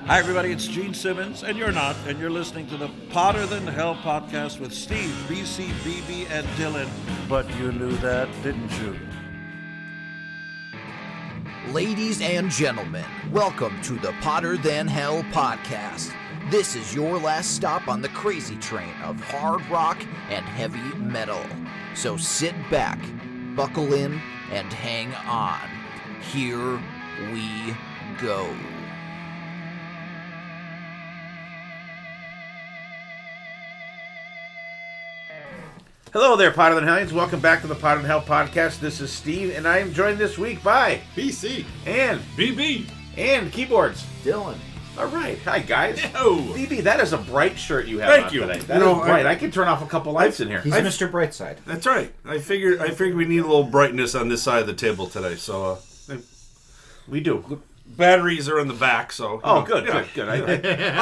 Hi, everybody. It's Gene Simmons, and you're not, and you're listening to the Potter Than Hell podcast with Steve, BC, BB, and Dylan. But you knew that, didn't you? Ladies and gentlemen, welcome to the Potter Than Hell podcast. This is your last stop on the crazy train of hard rock and heavy metal. So sit back, buckle in, and hang on. Here we go. Hello there, Potter Than Hellions. Welcome back to the Potter Than Hell podcast. This is Steve, and I am joined this week by BC and BB and keyboards. Dylan. All right, hi guys. Hello. BB, that is a bright shirt you have Thank on you. today. That is bright. I can turn off a couple lights in here. He's Mr. Brightside. That's right. I figured we need a little brightness on this side of the table today. So We do. batteries are in the back. So Oh, good. I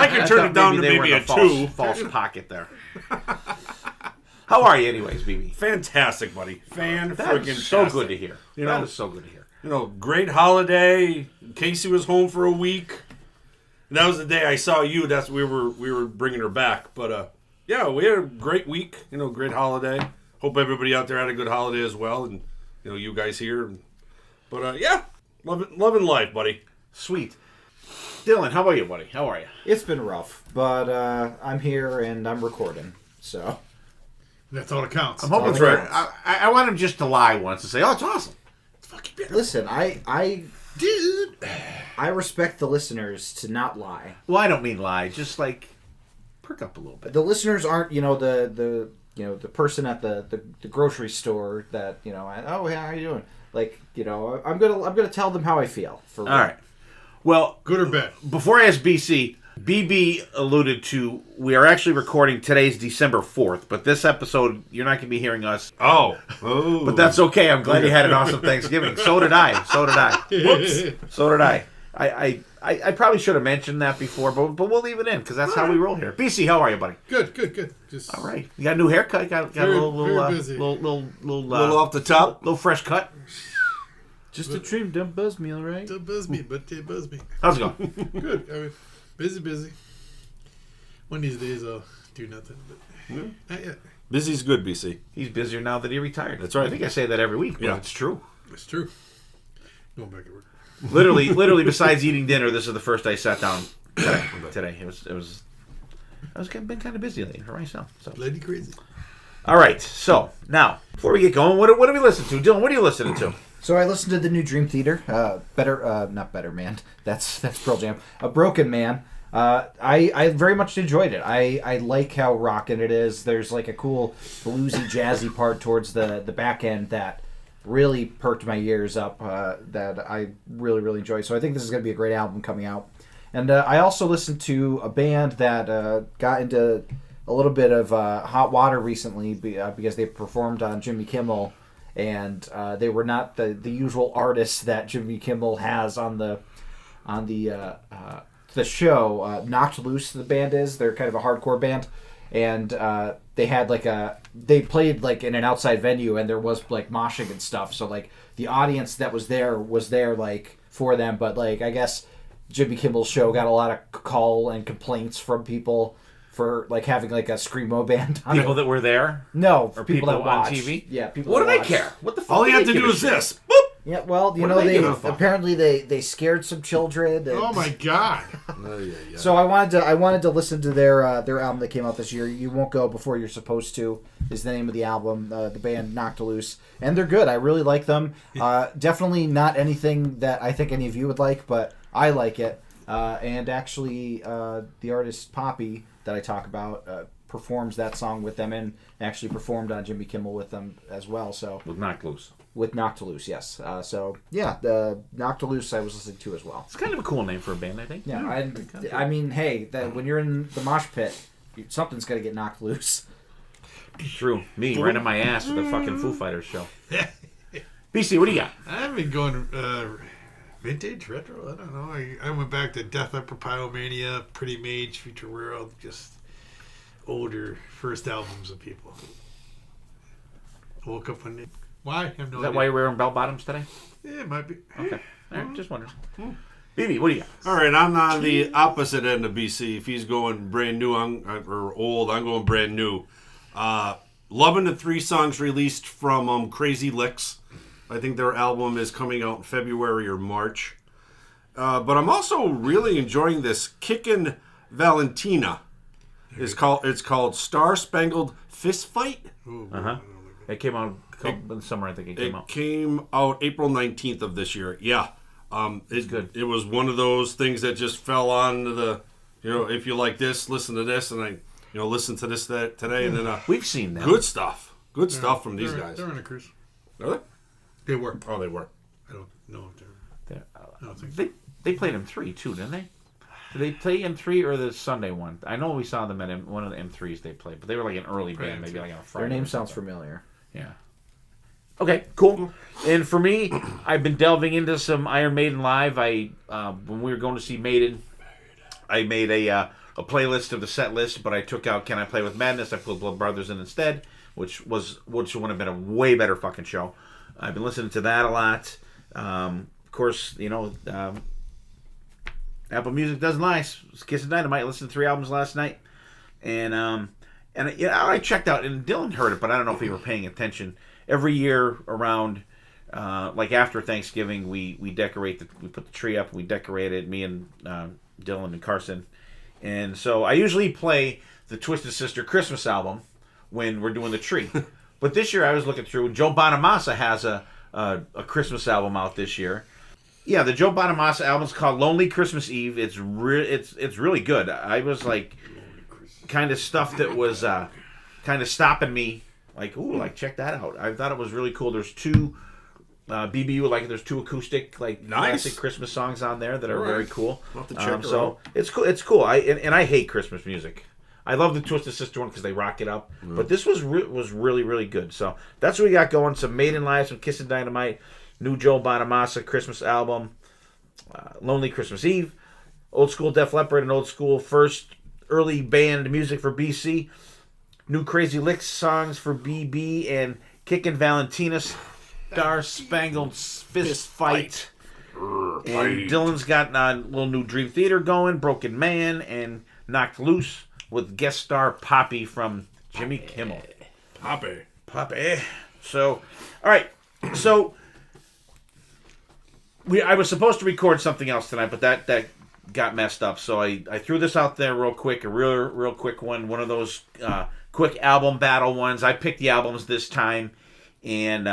can turn it down to they were maybe in a false, 2. false pocket there. How are you, anyways, BB? Fantastic, buddy. That is so good to hear. You know, that is so good to hear. Great holiday. Casey was home for a week. That was the day I saw you. That's we were bringing her back. But yeah, we had a great week. Great holiday. Hope everybody out there had a good holiday as well, and you guys here. But yeah, loving life, buddy. Sweet. Dylan, how about you, buddy? How are you? It's been rough, but I'm here and I'm recording, so that's all that counts. I'm hoping That's right. I want him just to lie once and say, "Oh, it's awesome." It's fucking better. listen. I Dude. I respect the listeners to not lie. Well, I don't mean lie. Just like perk up a little bit. The listeners aren't, the person at the grocery store that oh yeah, how you doing? Like I'm gonna tell them how I feel. For All right. Well, Good or bad? before I ask BC, BB alluded to we are actually recording today's December 4th, but this episode you're not going to be hearing us. Oh. But that's okay. I'm glad you had an awesome Thanksgiving. So did I. Whoops. So did I. I probably should have mentioned that before, but we'll leave it in because that's how we roll here. BC, how are you, buddy? Good. Just All right. You got a new haircut? Got a Very- little very busy. little off the top. little fresh cut. just a trim, don't buzz me, all right? Don't buzz me, but they buzz me. How's it going? Good. I mean, busy. One of these days I'll do nothing, but not yet. Busy's good, BC. He's busier now that he retired. That's right. I think I say that every week, but Yeah. it's true. It's true. Going back to work. Literally, besides eating dinner, this is the first I sat down today. It was. Been kind of busy lately for myself. So. Lady crazy. All right. So now, before we get going, what do we listen to, Dylan? What are you listening to? So I listened to the new Dream Theater. Not Better Man. That's Pearl Jam. A Broken Man. I very much enjoyed it. I like how rockin' it is. There's like a cool bluesy, jazzy part towards the back end that really perked my ears up. That I really, really enjoy. So I think this is going to be a great album coming out. And I also listened to a band that got into a little bit of hot water recently because they performed on Jimmy Kimmel. And they were not the usual artists that Jimmy Kimmel has on the show. Knocked Loose, the band is. They're kind of a hardcore band, and they played like in an outside venue, and there was like moshing and stuff. So like the audience that was there like for them, but like I guess Jimmy Kimmel's show got a lot of call and complaints from people for like having like a screamo band on People it. that were there? No, Or people people that on watch. TV? Yeah, people. What that do they watch. care? What the fuck? All you have to do is this. Boop. Yeah, well, What do they give a fuck? apparently they scared some children. And Oh my god. So I wanted to listen to their album that came out this year. You Won't Go Before You're Supposed To is the name of the album. The band Knocked Loose, and they're good. I really like them. Definitely not anything that I think any of you would like, but I like it. And actually, the artist Poppy that I talk about performs that song with them, and actually performed on Jimmy Kimmel with them as well. So With Knocked Loose. with Knocked Loose, yes. So yeah, the Knocked Loose I was listening to as well. It's kind of a cool name for a band, I think. Yeah, I mean, hey, when you're in the mosh pit, something's got to get knocked loose. True. Me, right on my ass with the fucking Foo Fighters show. BC, what do you got? I've been going vintage, retro, I don't know. I went back to Death Upper Pyromania, Pretty Mage, Future World, just older first albums of people. I woke up one day. Why? I have no idea. Is that why you're wearing bell bottoms today? Yeah, it might be. Okay. All right, just wondering. BB, what do you got? All right, I'm on the opposite end of BC. If he's going brand new or old, I'm going brand new. Loving the 3 songs released from Crazy Licks. I think their album is coming out in February or March. But I'm also really enjoying this Kickin' Valentina. It's called Star Spangled Fist Fight. Uh-huh. It came out in the summer, I think it came out. It came out April 19th of this year. Yeah. It's good. It was one of those things that just fell on the, if you like this, listen to this, and I, listen to this today, and then We've seen that. good stuff. Good stuff from these guys. They're on a cruise. Are they? They were. Oh, they were. I don't know if they're. I don't think They played M3 too, didn't they? Did they play M3 or the Sunday one? I know we saw them at one of the M3s they played, but they were like an early band, maybe like on a Friday. Their name or sounds something. familiar. Yeah. Okay, cool. And for me, I've been delving into some Iron Maiden live. When we were going to see Maiden, I made a playlist of the set list, but I took out Can I Play With Madness? I put Blood Brothers in instead, which would have been a way better fucking show. I've been listening to that a lot. Of course, Apple Music does nice. Kiss of Dynamite. Listened to 3 albums last night, and I checked out, and Dylan heard it, but I don't know if he were paying attention. Every year around, like after Thanksgiving, we decorate we put the tree up. We decorate it. Me and Dylan and Carson, and so I usually play the Twisted Sister Christmas album when we're doing the tree. But this year I was looking through. Joe Bonamassa has a Christmas album out this year. Yeah, the Joe Bonamassa album's called Lonely Christmas Eve. It's really good. I was like, kind of stuff that was kind of stopping me. Like, ooh, check that out. I thought it was really cool. There's 2 BBU, there's 2 acoustic, classic Christmas songs on there that are very cool. I'll have to check so it's cool. It's cool. I hate Christmas music. I love the Twisted Sister one because they rock it up. But this was really, really good. So that's what we got going. Some Maiden Live, some Kiss of Dynamite, new Joe Bonamassa Christmas album, Lonely Christmas Eve, old school Def Leppard, and old school first early band music for BC. New Crazy Licks songs for BB, and Kickin' Valentina's Star Spangled Fist Fight. And Dylan's got a little new Dream Theater going, Broken Man, and Knocked Loose with guest star Poppy from Jimmy Kimmel. Poppy. So, all right. So, I was supposed to record something else tonight, but that got messed up. So I threw this out there real quick, a real quick one of those quick album battle ones. I picked the albums this time, and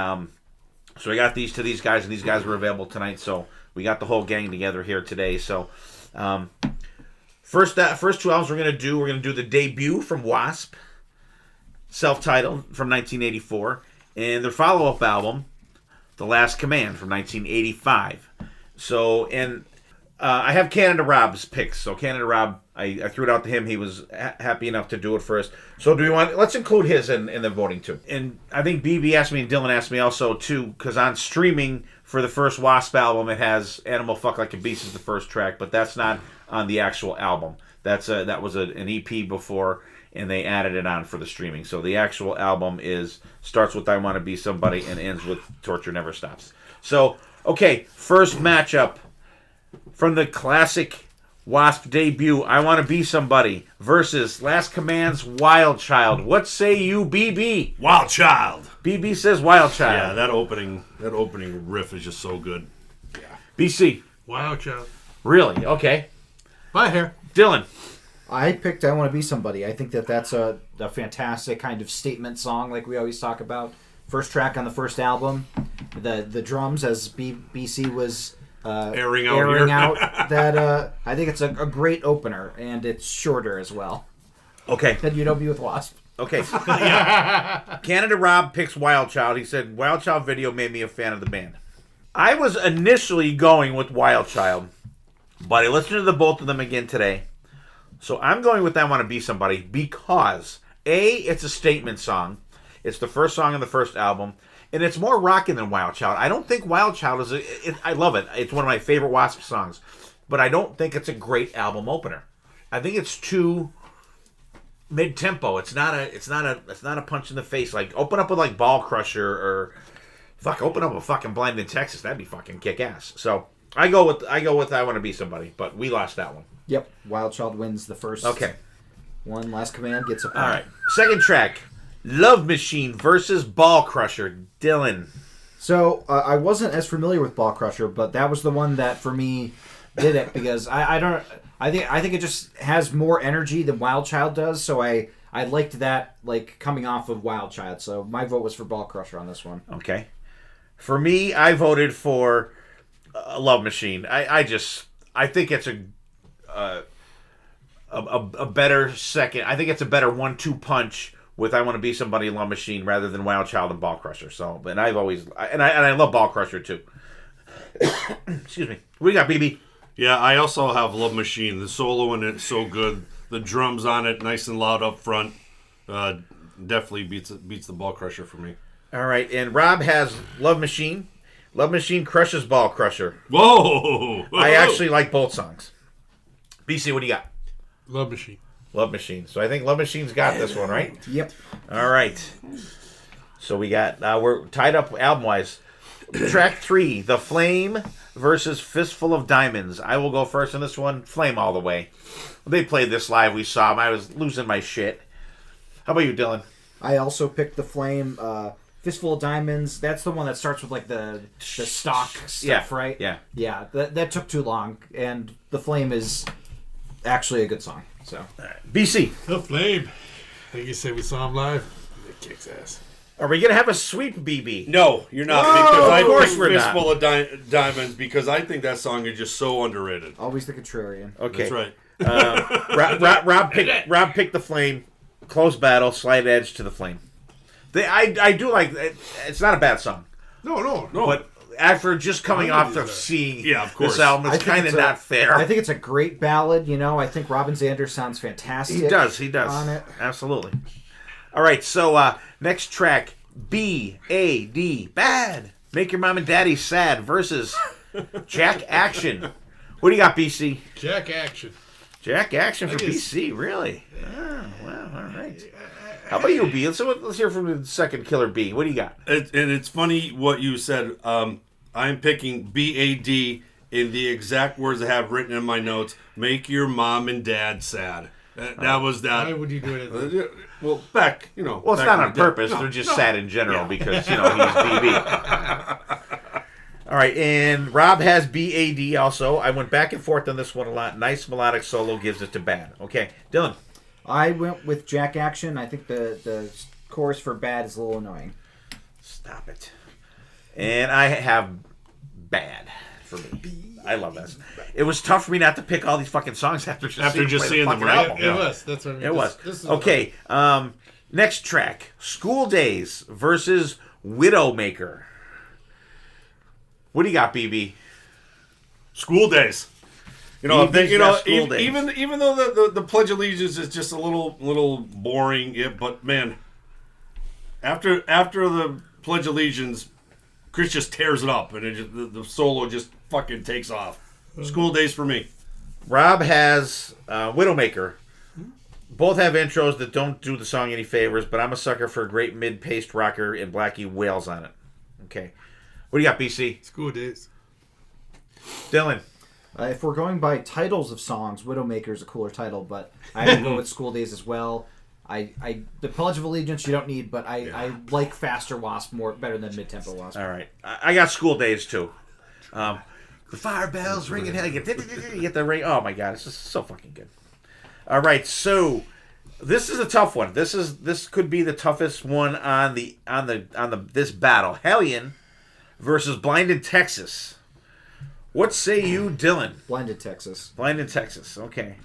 so I got these to these guys, and these guys were available tonight. So we got the whole gang together here today. So first 2 albums we're gonna do the debut from WASP, self-titled from 1984, and their follow-up album, The Last Command from 1985. So I have Canada Rob's picks. So Canada Rob, I threw it out to him. He was happy enough to do it for us. So let's include his in the voting too. And I think BB asked me and Dylan asked me also too, because on streaming for the first WASP album, it has Animal Fuck Like a Beast as the first track, but that's not on the actual album. That was an EP before, and they added it on for the streaming. So the actual album starts with I Want to Be Somebody and ends with Torture Never Stops. So, okay, first matchup from the classic WASP debut, I Want to Be Somebody versus Last Command's Wild Child. What say you, BB? Wild Child. BB says Wild Child. Yeah, that opening riff is just so good. Yeah. BC. Wild Child. Really? Okay. Bye, hair. Dylan. I picked I Want to Be Somebody. I think that's a fantastic kind of statement song like we always talk about. First track on the first album. The drums, as BC was airing out that I think it's a great opener, and it's shorter as well. Okay. Than UW with WASP. Okay. Yeah. Canada Rob picks Wild Child. He said, Wild Child video made me a fan of the band. I was initially going with Wild Child, but I listened to the both of them again today. So I'm going with I Want to Be Somebody because, A, it's a statement song. It's the first song on the first album, and it's more rocking than Wild Child. I don't think Wild Child I love it. It's one of my favorite WASP songs, but I don't think it's a great album opener. I think it's too mid-tempo. It's not a punch in the face. Like, open up with Ball Crusher or open up with fucking Blind in Texas. That'd be fucking kick-ass. So I go with I Want to Be Somebody, but we lost that one. Yep. Wild Child wins the first. Okay. One Last Command gets a point. All right. Second track, Love Machine versus Ball Crusher. Dylan. So I wasn't as familiar with Ball Crusher, but that was the one that for me did it because I think it just has more energy than Wild Child does. So I liked that like coming off of Wild Child. So my vote was for Ball Crusher on this one. Okay. For me, I voted for Love Machine. I think it's a better second. I think it's a better 1-2 punch with I Want to Be Somebody, Love Machine rather than Wild Child and Ball Crusher. So, and I love Ball Crusher too. Excuse me. What do you got, BB? Yeah, I also have Love Machine. The solo in it's so good. The drums on it, nice and loud up front. Definitely beats the Ball Crusher for me. All right, and Rob has Love Machine. Love Machine crushes Ball Crusher. Whoa! I actually like both songs. BC, what do you got? Love Machine. Love Machine. So I think Love Machine's got this one, right? Yep. All right. So we got, we're tied up album-wise. Track 3, The Flame versus Fistful of Diamonds. I will go first on this one. Flame all the way. They played this live. We saw them. I was losing my shit. How about you, Dylan? I also picked The Flame. Fistful of Diamonds. That's the one that starts with like the stock stuff, right? Yeah. Yeah. That took too long, and The Flame is actually a good song. So. All right. BC. The Flame. Like you said, we saw him live. It kicks ass. Are we going to have a sweep, BB? No, you're not. No, because of I course picked we're not. Fistful of Diamonds because I think that song is just so underrated. Always the contrarian. Okay. That's right. Rob picked The Flame. Close battle. Slight edge to The Flame. I do like it. It's not a bad song. No. But after just coming off of seeing of course. this album, it's kind of not fair. I think it's a great ballad. You know, I think Robin Zander sounds fantastic. He does. On it. Absolutely. All right, so next track, B.A.D. Bad. Make Your Mom and Daddy Sad versus Jack Action. What do you got, BC? Jack Action. Jack Action for BC, really? Oh, wow, all right. How about you, B? Let's hear from the second killer B. What do you got? And it's funny what you said. I'm picking B.A.D. in the exact words I have written in my notes. Make your mom and dad sad. That was that. Why would you do it? Well, back, Well, it's not on purpose. They're just sad in general because, he's BB. All right, and Rob has B.A.D. also. I went back and forth on this one a lot. Nice melodic solo gives it to Bad. Okay, Dylan. I went with Jack Action. I think the chorus for Bad is a little annoying. Stop it. And I have Bad for me. I love that. It was tough for me not to pick all these fucking songs after just seeing them, the right? album. It was. That's what I mean. It was. This is Okay, next track. School Days versus Widowmaker. What do you got, BB? School Days. School Days. Even though the Pledge of Allegiance is just a little boring, but man, after the Pledge of Allegiance, Chris just tears it up, and the solo just fucking takes off. School Days for me. Rob has Widowmaker. Both have intros that don't do the song any favors, but I'm a sucker for a great mid-paced rocker, and Blackie wails on it. Okay. What do you got, BC? School Days. Dylan. If we're going by titles of songs, Widowmaker is a cooler title, but I have to go with School Days as well. The Pledge of Allegiance you don't need, but I like faster Wasp better than mid-tempo Wasp. All right. I got School Days, too. The fire bells ringing. You get the ring. Oh, my God. It's just so fucking good. All right. So this is a tough one. This could be the toughest one on this battle. Hellion versus Blinded Texas. What say you, Dylan? Blinded Texas. Blinded Texas. Okay.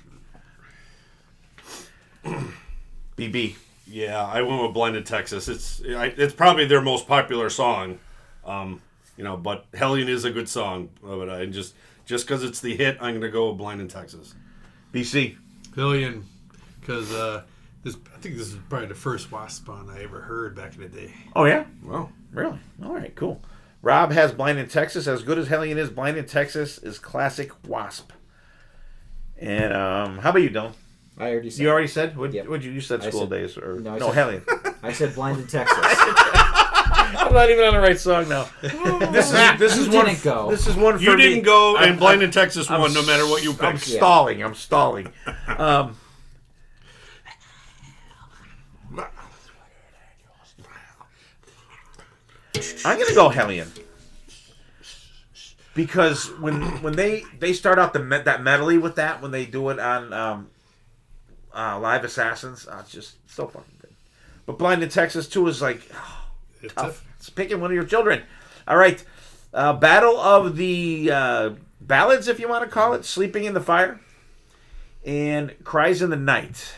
BB. Yeah, I went with Blinded Texas. It's probably their most popular song, but Hellion is a good song. But I just because it's the hit, I'm gonna go with Blinded Texas. BC. Hellion, because I think this is probably the first Wasp song I ever heard back in the day. Oh yeah. Well, really? All right. Cool. Rob has Blinded Texas. As good as Hellion is, Blinded Texas is classic Wasp. And how about you, Dylan? I already said. You already said? Yep. You said School Days or No, Hellion? I said Blinded Texas. I'm not even on the right song now. This is one. didn't go. This is one for You me. didn't go, and Blind in Texas won no matter what you I'm picked. stalling. I'm stalling. I'm gonna go Hellion because when they start out that medley with that when they do it on Live Assassins, it's just so fucking good. But Blind in Texas too is like tough. It's picking one of your children. All right, Battle of the Ballads, if you want to call it, Sleeping in the Fire and Cries in the Night.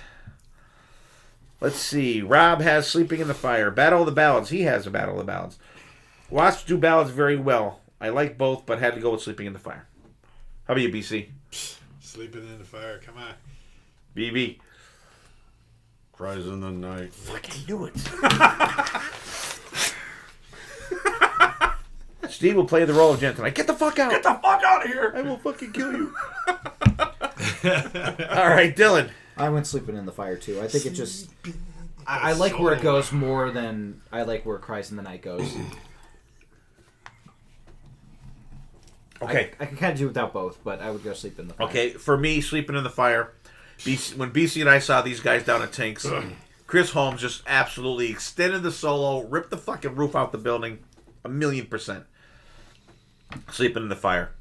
Let's see. Rob has Sleeping in the Fire. Battle of the Ballads. He has a Battle of the Ballads. Wasp do ballads very well. I like both, but had to go with Sleeping in the Fire. How about you, BC? Sleeping in the Fire. Come on. BB. Cries in the Night. Fucking do it. Steve will play the role of Jen tonight. Get the fuck out. Get the fuck out of here! I will fucking kill you. All right, Dylan. I went Sleeping in the Fire too. I think it just. I like where it goes more than I like where Cries in the Night goes. Okay. I can kind of do without both, but I would go Sleep in the Fire. Okay, for me, Sleeping in the Fire. When BC and I saw these guys down at Tanks, Chris Holmes just absolutely extended the solo, ripped the fucking roof out the building, 1,000,000%. Sleeping in the Fire.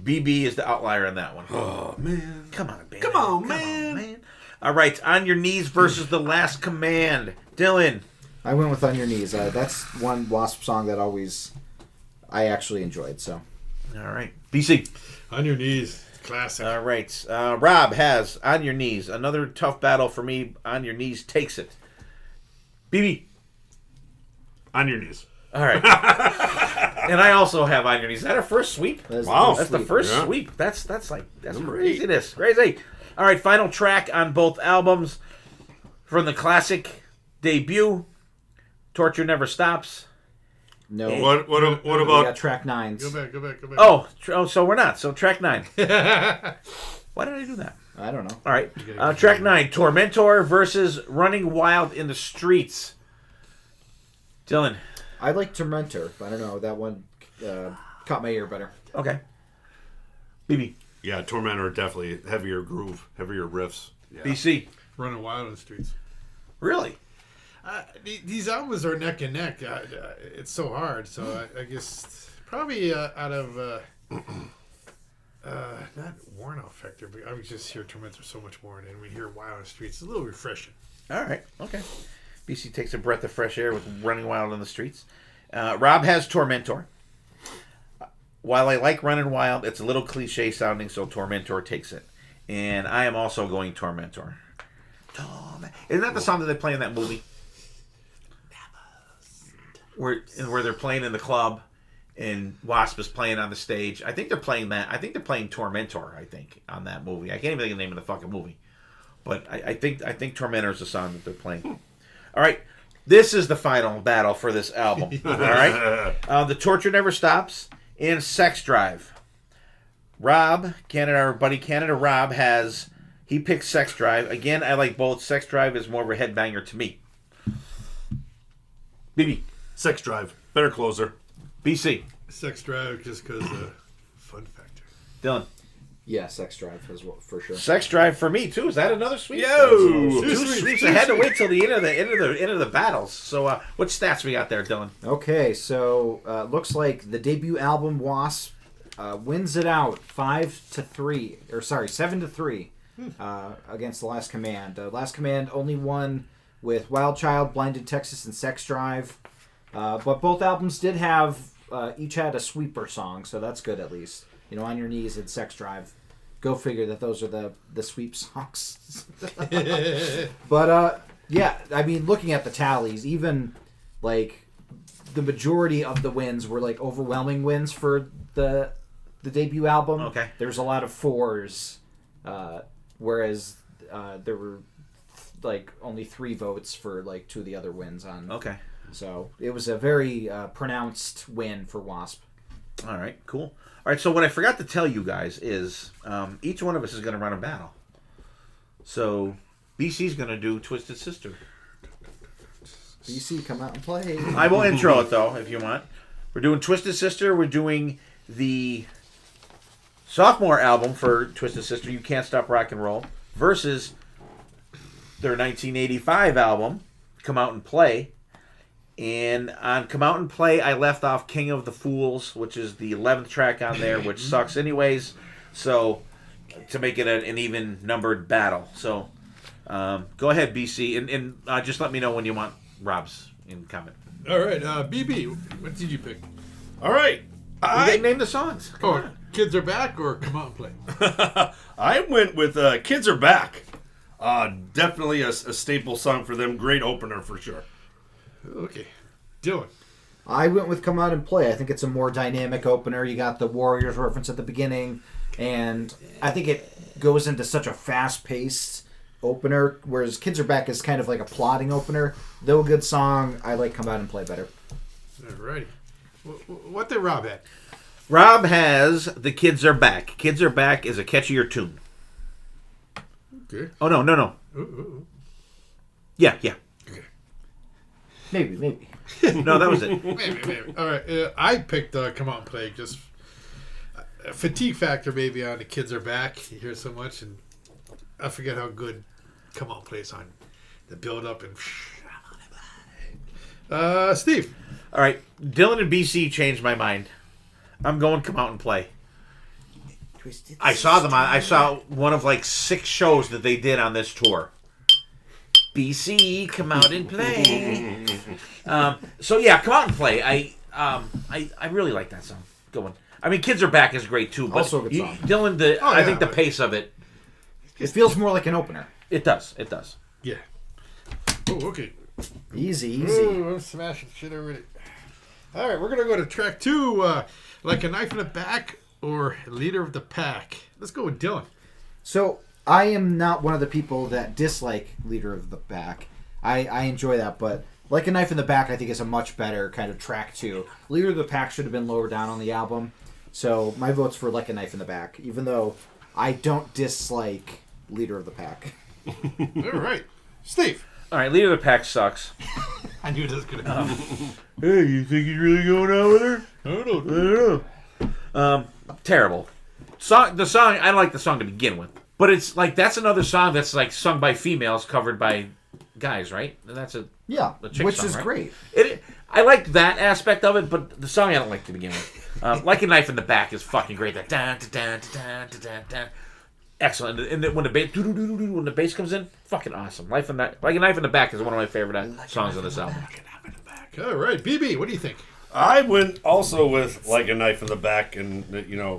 BB is the outlier on that one. Oh, man. Come on, man. Come on, man. All right, On Your Knees versus The Last Command. Dylan. I went with On Your Knees. That's one Wasp song that I actually enjoyed. So. All right. BC. On Your Knees. Classic. All right. Rob has On Your Knees. Another tough battle for me. On Your Knees takes it. BB. On Your Knees. All right. And I also have On Your Knees. Is that our first sweep? Wow. That's the first sweep. That's craziness. Crazy. All right, final track on both albums from the classic debut, Torture Never Stops. No. What We about got track 9s. Go back. Oh, so we're not. So track 9. Why did I do that? I don't know. All right. Track 9, Tormentor versus Running Wild in the Streets. Dylan. I like Tormentor, but I don't know. That one caught my ear better. Okay. BB. Yeah, Tormentor definitely heavier groove, heavier riffs. Yeah. BC. Running Wild in the Streets. Really? These albums are neck and neck. It's so hard. So I guess probably out of not Worn Out Factor, but I would just hear Tormentor so much more, and we hear Wild in the Streets. It's a little refreshing. All right. Okay. BC takes a breath of fresh air with Running Wild in the Streets. Rob has Tormentor. While I like Running Wild, it's a little cliche sounding, so Tormentor takes it. And I am also going Tormentor. Isn't that the song that they play in that movie? Where they're playing in the club and Wasp is playing on the stage. I think they're playing that. I think they're playing Tormentor, I think, on that movie. I can't even think of the name of the fucking movie. But I think Tormentor is the song that they're playing. All right. This is the final battle for this album. All right. The Torture Never Stops and Sex Drive. Rob, our buddy Canada Rob, he picked Sex Drive. Again, I like both. Sex Drive is more of a headbanger to me. BB. Sex Drive. Better closer. BC. Sex Drive just because fun factor. Dylan. Yeah, Sex Drive as well, for sure. Sex Drive for me too. Is that another sweep? Yo! Two sweeps. I had to wait till the end of the battles. So, what stats we got there, Dylan? Okay, so looks like the debut album Wasp wins it out 7-3 against The Last Command. Last Command only won with Wild Child, Blinded Texas, and Sex Drive. But both albums did have each had a sweeper song, so that's good at least. On Your Knees and Sex Drive. Go figure that those are the sweep songs. But yeah, I mean, looking at the tallies, even like the majority of the wins were like overwhelming wins for the debut album. Okay. There's a lot of 4s, whereas there were like only 3 votes for like 2 of the other wins on. Okay. So it was a very pronounced win for Wasp. All right, cool. All right, so what I forgot to tell you guys is each one of us is going to run a battle. So BC's going to do Twisted Sister. BC, come out and play. I will intro it, though, if you want. We're doing Twisted Sister. We're doing the sophomore album for Twisted Sister, You Can't Stop Rock and Roll, versus their 1985 album, Come Out and Play. And on Come Out and Play, I left off King of the Fools, which is the 11th track on there, which sucks anyways. So, to make it an even numbered battle. So, go ahead, BC, and just let me know when you want Rob's in comment. All right, BB, what did you pick? All right. Name the songs. Kids Are Back or Come Out and Play? I went with Kids Are Back. Definitely a staple song for them. Great opener for sure. Okay. Dylan. I went with Come Out and Play. I think it's a more dynamic opener. You got the Warriors reference at the beginning, and I think it goes into such a fast-paced opener, whereas Kids Are Back is kind of like a plodding opener. Though a good song, I like Come Out and Play better. All righty. What did Rob have? Rob has The Kids Are Back. Kids Are Back is a catchier tune. Okay. Oh, no. Ooh. Yeah. Okay. Maybe. No, that was it. Maybe. All right. I picked Come Out and Play. Just a fatigue factor maybe on The Kids Are Back. You hear so much, and I forget how good Come Out and Play is on the build-up. And Steve. All right. Dylan and BC changed my mind. I'm going Come Out and Play. I saw them. I saw one of like 6 shows that they did on this tour. BC, come out and play. So yeah, Come Out and Play. I really like that song. Good one. I mean, Kids Are Back is great too. But Also a good song. Dylan, I think the pace of it. It feels more like an opener. It does. Yeah. Oh, okay. Easy. Ooh, I'm smashing shit already. All right, we're going to go to track 2, Like a Knife in the Back or Leader of the Pack. Let's go with Dylan. So, I am not one of the people that dislike Leader of the Pack. I enjoy that, but Like a Knife in the Back I think is a much better kind of track 2. Leader of the Pack should have been lower down on the album. So, my vote's for Like a Knife in the Back, even though I don't dislike Leader of the Pack. All right. Steve. All right, Leader of the Pack sucks. I knew this was going to come. Hey, you think he's really going out with her? I don't know. Terrible. The song, I like the song to begin with. But it's like, that's another song that's like sung by females, covered by guys, right? And that's a chick which song, is right? great. I like that aspect of it, but the song I don't like to begin with. Like a Knife in the Back is fucking great. That dun, dun, dun, dun, dun, dun. Excellent. And then when the bass comes in, fucking awesome. Like a Knife in the Back is one of my favorite songs on this album. All right. BB, what do you think? I went also with Like a Knife in the Back, and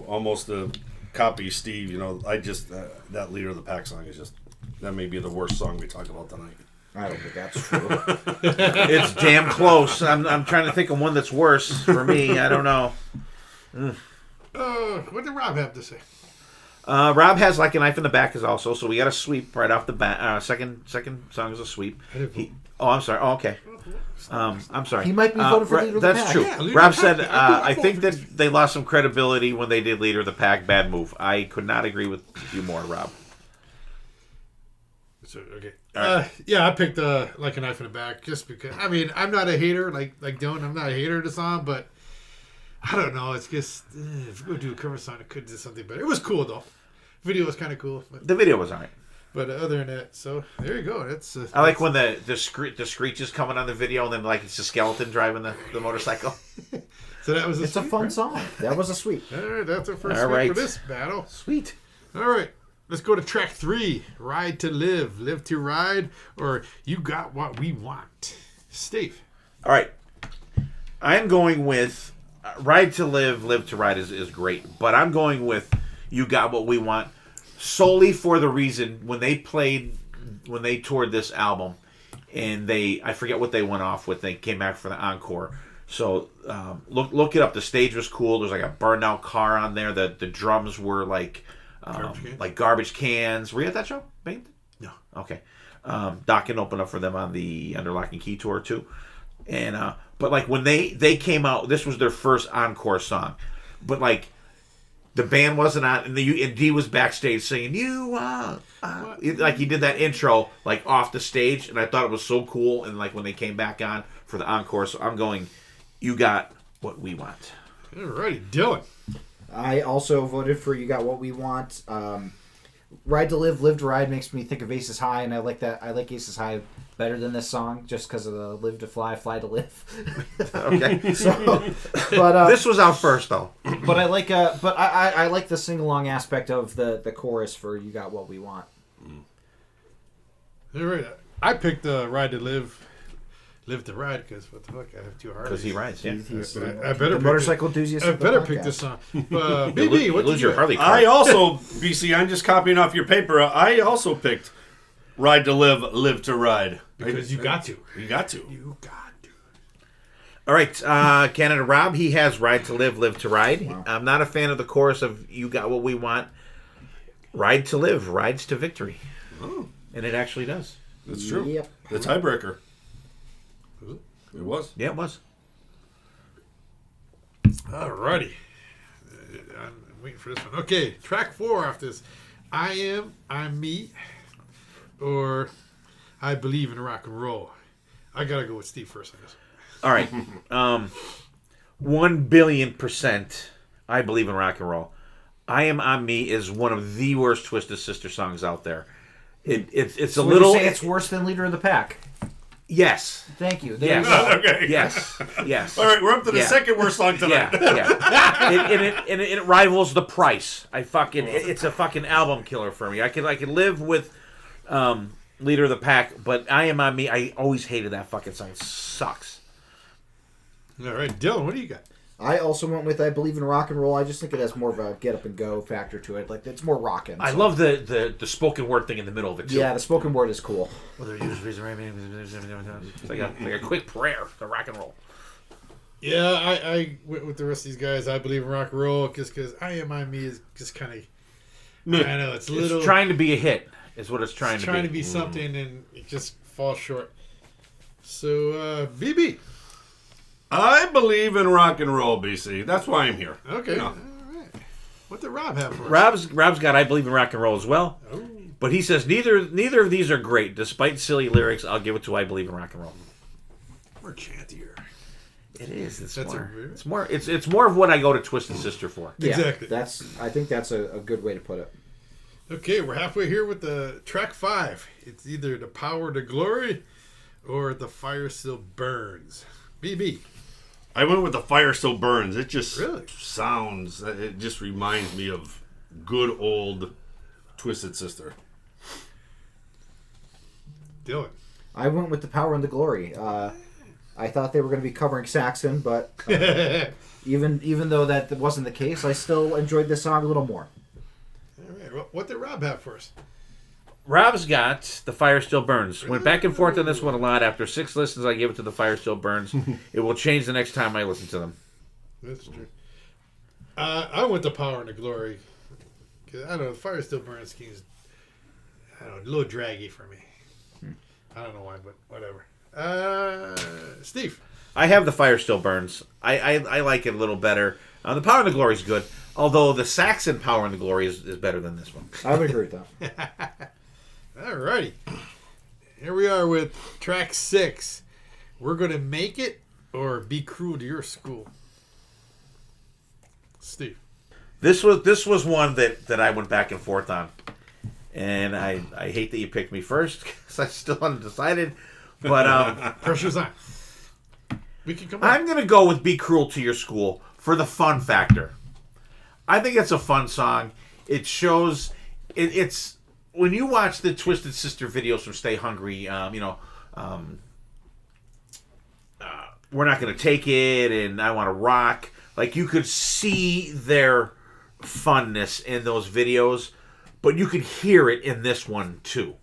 almost a copy Steve. I just that Leader of the Pack song is just, that may be the worst song we talk about tonight. I don't think that's true. It's damn close. I'm trying to think of one that's worse for me. I don't know. What did Rob have to say? Rob has Like a Knife in the Back is also, so we got a sweep right off the bat. Second song is a sweep. I'm sorry. Oh, okay. I'm sorry. He might be voting for Leader of the That's Pack. true. Yeah, Leader Rob of the Pack. said, I I think that they lost some credibility when they did Leader of the Pack. Bad move. I could not agree with you more, Rob. So, okay. Yeah, I picked Like a Knife in the Back just because. I mean, I'm not a hater like Dylan. I'm not a hater of the song, but I don't know. It's just if we go do a cover song, it could do something better. It was cool though. Video was kind of cool. The video was alright. But other than that, so there you go. That's. I like when the screech is coming on the video, and then like it's a skeleton driving the motorcycle. So that was. It's a fun song. That was a sweep. All right, that's our first All sweep right. for this battle. Sweet. All right, let's go to track 3. Ride to Live, Live to Ride, or You Got What We Want. Steve. All right. I'm going with Ride to Live, Live to Ride is great, but I'm going with You Got What We Want solely for the reason when they toured this album, and I forget what they went off with. They came back for the encore. So look it up. The stage was cool. There's like a burned out car on there. The drums were like garbage cans. Were you at that show, Bane? No. Okay. Dokken opened up for them on the Under Lock and Key tour too. And but like when they came out, this was their first encore song. But like the band wasn't on, and Dee was backstage singing like he did that intro like off the stage, and I thought it was so cool. And like when they came back on for the encore, so I'm going, You Got What We Want. Alrighty, Dylan. I also voted for You Got What We Want. Ride to Live, Live to Ride makes me think of Aces High, and I like that. I like Aces High better than this song just because of the Live to Fly, Fly to Live. Okay. But this was out first though. But I like I like the sing along aspect of the chorus for You Got What We Want. All right, I picked Ride to Live. Live to Ride, because what the fuck, I have two hearts. Because he rides, yeah. I better the motorcycle enthusiast. I better pick this song. BB, what did you Harley car. I also, BC, I'm just copying off your paper. I also picked Ride to Live, Live to Ride. Because you got to. You got to. You got to. All right, Canada Rob, he has Ride to Live, Live to Ride. Wow. I'm not a fan of the chorus of You Got What We Want. Ride to Live, rides to victory. Oh. And it actually does. That's true. Yep. The tiebreaker. It was. Yeah, it was. Alrighty. I'm waiting for this one. Okay, track 4 after this. I'm Me, or I Believe in Rock and Roll. I gotta go with Steve first on this. All right. 1,000,000,000%, I Believe in Rock and Roll. I Am On Me is one of the worst Twisted Sister songs out there. It's So a little. you say it's worse than Leader of the Pack. Yes. Thank you. Yes. Okay. Yes. All right, we're up to the second worst song tonight. Yeah. It rivals The Price. It's a fucking album killer for me. I could live with Leader of the Pack, but I Am On Me, I always hated that fucking song. It sucks. All right, Dylan, what do you got? I also went with I Believe in Rock and Roll. I just think it has more of a get up and go factor to it. Like it's more rockin'. I love the spoken word thing in the middle of it too. Yeah, the spoken word is cool. It's like a quick prayer to rock and roll. Yeah, I went with the rest of these guys. I Believe in Rock and Roll, just because I Am On Me is just kind of, I know, it's little. It's trying to be a hit, is what it's trying to be. It's trying to be something, and it just falls short. So, BB. I believe in rock and roll, BC. That's why I'm here. Okay. Yeah. All right. What did Rob have for us? Rob's got I Believe in Rock and Roll as well. Oh. But he says neither of these are great. Despite silly lyrics, I'll give it to I Believe in Rock and Roll. More chantier. It is. It's That's more. It's more of what I go to Twisted Sister for. Yeah, Exactly. I think that's a good way to put it. Okay, we're halfway here with the track 5. It's either The Power to Glory or The Fire Still Burns. BB. I went with The Fire Still Burns. It just Really? sounds, it just reminds me of good old Twisted Sister. Dylan. I went with The Power and the Glory. I thought they were going to be covering Saxon, but even though that wasn't the case, I still enjoyed this song a little more. All right. What did Rob have for us? Rob's got The Fire Still Burns. Went back and forth on this one a lot. After 6 listens, I gave it to The Fire Still Burns. It will change the next time I listen to them. That's true. I went The Power and the Glory. 'Cause, I don't know, The Fire Still Burns is, I don't know, a little draggy for me. I don't know why, but whatever. Steve. I have The Fire Still Burns. I like it a little better. The Power and the Glory is good, although the Saxon Power and the Glory is better than this one. I would agree with that. Alrighty. Here we are with track 6. We're going to Make It or Be Cruel to Your School. Steve. This was one that I went back and forth on. And I hate that you picked me first because I'm still undecided. But Pressure's on. We can come I'm on. going to go with Be Cruel to Your School for the fun factor. I think it's a fun song. It shows... It's... When you watch the Twisted Sister videos from Stay Hungry, We're Not Gonna Take It and I Want to Rock, like you could see their funness in those videos, but you could hear it in this one too.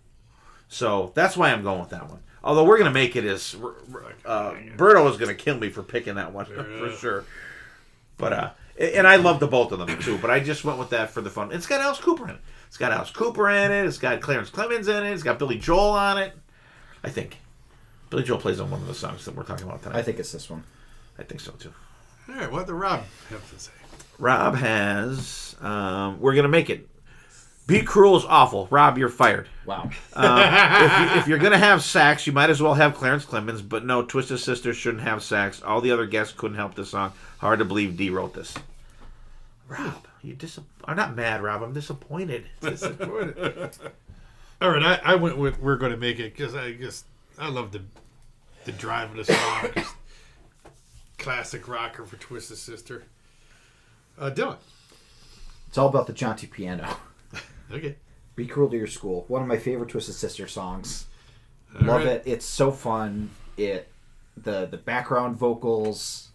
So that's why I'm going with that one. Although We're Gonna Make It is... Berto is going to kill me for picking that one, for sure. But, and I love the both of them too, but I just went with that for the fun. It's got Alice Cooper in it. It's got Alice Cooper in it. It's got Clarence Clemens in it. It's got Billy Joel on it. I think. Billy Joel plays on one of the songs that we're talking about tonight. I think it's this one. I think so too. All right, what did Rob have to say? Rob has We're Gonna Make It. Be Cruel is awful. Rob, you're fired. Wow. If you're going to have sax, you might as well have Clarence Clemens, but no, Twisted Sister shouldn't have sax. All the other guests couldn't help this song. Hard to believe D wrote this. Rob, I'm not mad, Rob. I'm disappointed. All right, I went with We're Gonna Make It because I love the drive of the song. Just classic rocker for Twisted Sister. Dylan. It's all about the jaunty piano. Okay. Be Cruel to Your School. One of my favorite Twisted Sister songs. All Love right. it. It's so fun. The background vocals.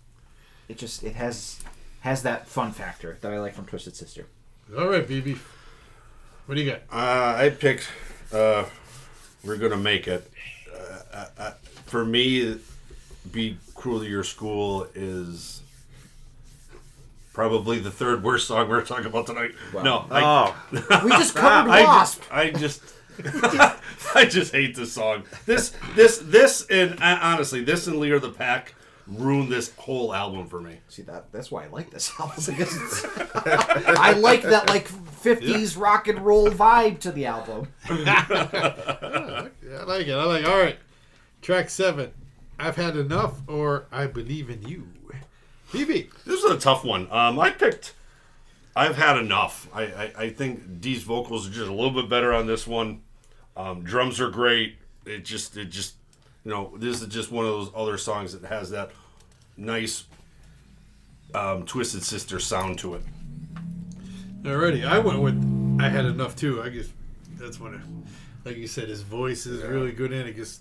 It has that fun factor that I like from Twisted Sister. All right, BB. What do you got? I picked We're Gonna Make It. For me, Be Cruel to Your School is probably the third worst song we're talking about tonight. Wow. No, We just covered Wasp. I just hate this song. This and honestly, this and Leader of the Pack ruined this whole album for me. See, that's why I like this album. Because I like that 50s rock and roll vibe to the album. I like it. All right. Track 7. I've Had Enough or I Believe in You. BB. This is a tough one. I picked I've Had Enough. I think Dee's vocals are just a little bit better on this one. Drums are great. It just this is just one of those other songs that has that nice Twisted Sister sound to it. Alrighty. I went with I Had Enough too. I guess that's one like you said, his voice is really good in it.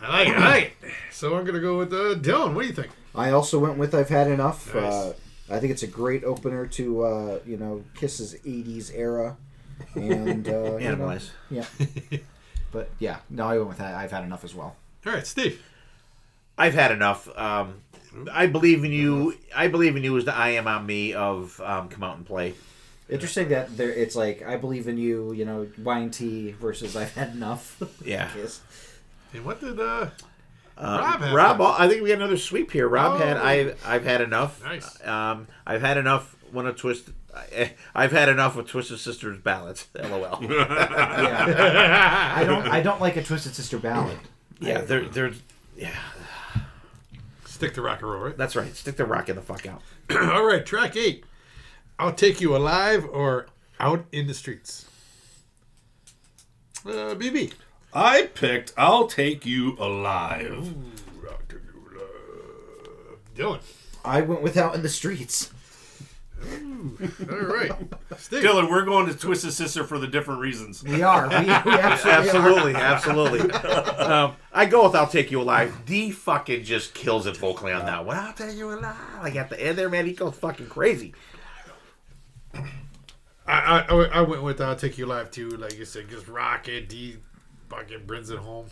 I like it. So I'm going to go with Dylan. What do you think? I also went with I've Had Enough. Nice. I think it's a great opener to Kiss's 80s era. And Animalize. Yeah. But yeah, no, I went with that. I've Had Enough as well. All right, Steve. I've had enough. I Believe in You. I Believe in You is the I Am on Me of Come Out and Play. Interesting that it's like I Believe in You, Wine Tea versus I've Had Enough. Yeah. Kiss. And what did Rob have? Rob, I think we got another sweep here. Rob had Oh. I've had enough. Nice. I've had enough. I've had enough with Twisted Sister's ballads. LOL. Yeah. I don't like a Twisted Sister ballad. Yeah, they're Stick to rock and roll, right? that's right. Stick the rockin' the fuck out. All right, track 8. I'll Take You Alive or Out in the Streets. BB. I picked I'll Take You Alive. Dylan. I went with Out in the Streets. All right. Steve. Dylan, we're going to Twisted Sister for the different reasons. We are. We absolutely are. Absolutely. I go with I'll Take You Alive. D fucking just kills it vocally on that one. I'll take you alive. Like at the end there, man, he goes fucking crazy. I went with I'll Take You Alive too. Like you said, just rock it. D fucking brings it home.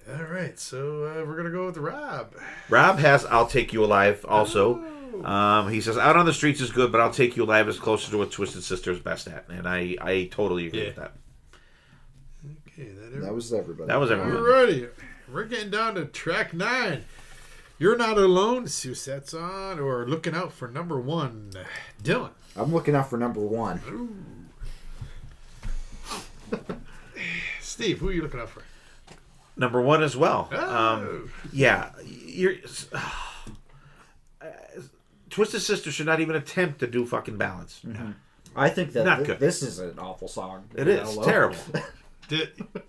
All right, so we're going to go with Rob. Rob has I'll Take You Alive also. He says Out on the Streets is good, but I'll Take You Alive is closer to what Twisted Sister is best at. And I totally agree with that. Okay, That was everybody. That was everyone. Alrighty. We're getting down to track 9. You're Not Alone, Susette's on, or Looking Out for number 1. Dylan. I'm looking out for number 1. Steve, who are you looking out for? Number 1 as well. Oh. Yeah. Twisted Sister should not even attempt to do fucking ballads. Mm-hmm. I think that Not good. this is an awful song. It is terrible.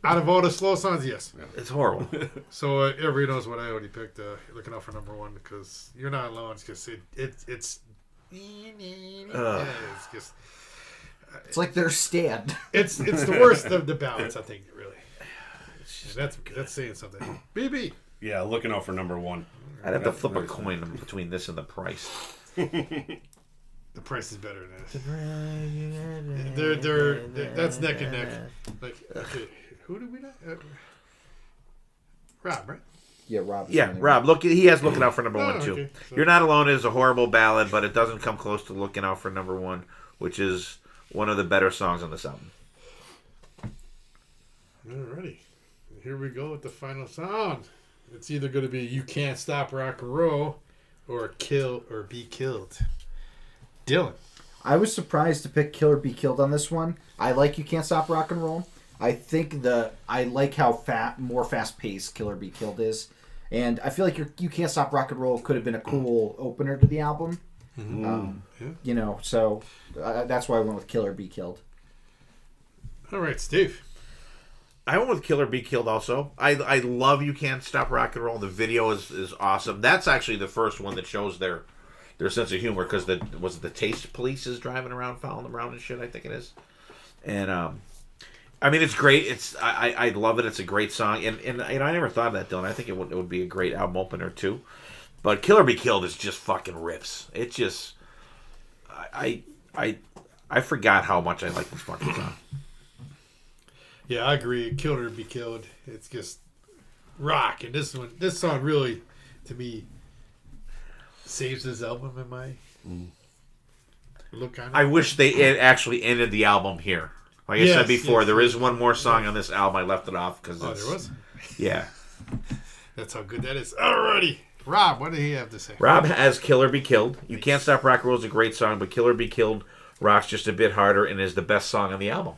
Out of all the slow songs, yes. It's horrible. So everybody knows what I already picked. Looking out for number 1 because You're Not Alone. Because it's just It's like their stand. it's the worst of the ballads. I think really. That's saying something. BB. Yeah, Looking Out for number 1. I'd have to flip a coin between this and the price. The price is better than this. They're that's neck and neck. Like, okay, who do we not? Rob, right? Yeah, Rob. Yeah, Rob. He has Looking Out for number 1 too. Okay. So- You're Not Alone is a horrible ballad, but it doesn't come close to Looking Out for number 1, which is one of the better songs on this album. Alrighty, here we go with the final song. It's either going to be You Can't Stop Rock and Roll or Kill or Be Killed. Dylan. I was surprised to pick Killer Be Killed on this one. I like You Can't Stop Rock and Roll. I think I like how more fast paced Killer Be Killed is, and I feel like You Can't Stop Rock and Roll could have been a cool opener to the album. You know, so that's why I went with Killer Be Killed. All right, Steve. I went with Killer Be Killed also. I love You Can't Stop Rock and Roll. The video is awesome. That's actually the first one that shows their sense of humor, because the Taste Police is driving around, following them around and shit, I think it is. And I mean, it's great. I love it. It's a great song. And you know, I never thought of that, Dylan. I think it would be a great album opener too. But Killer Be Killed is just fucking rips. It's just I forgot how much I like this fucking song. Yeah, I agree. Killer Be Killed. It's just rock, and this song really, to me, saves this album in my look on it. I wish they actually ended the album here. Like I said before, there is one more song on this album. I left it off because there was? Yeah. That's how good that is. Alrighty. Rob, what did he have to say? Rob has Killer Be Killed. You Can't Stop Rock and Roll is a great song, but Killer Be Killed rocks just a bit harder and is the best song on the album.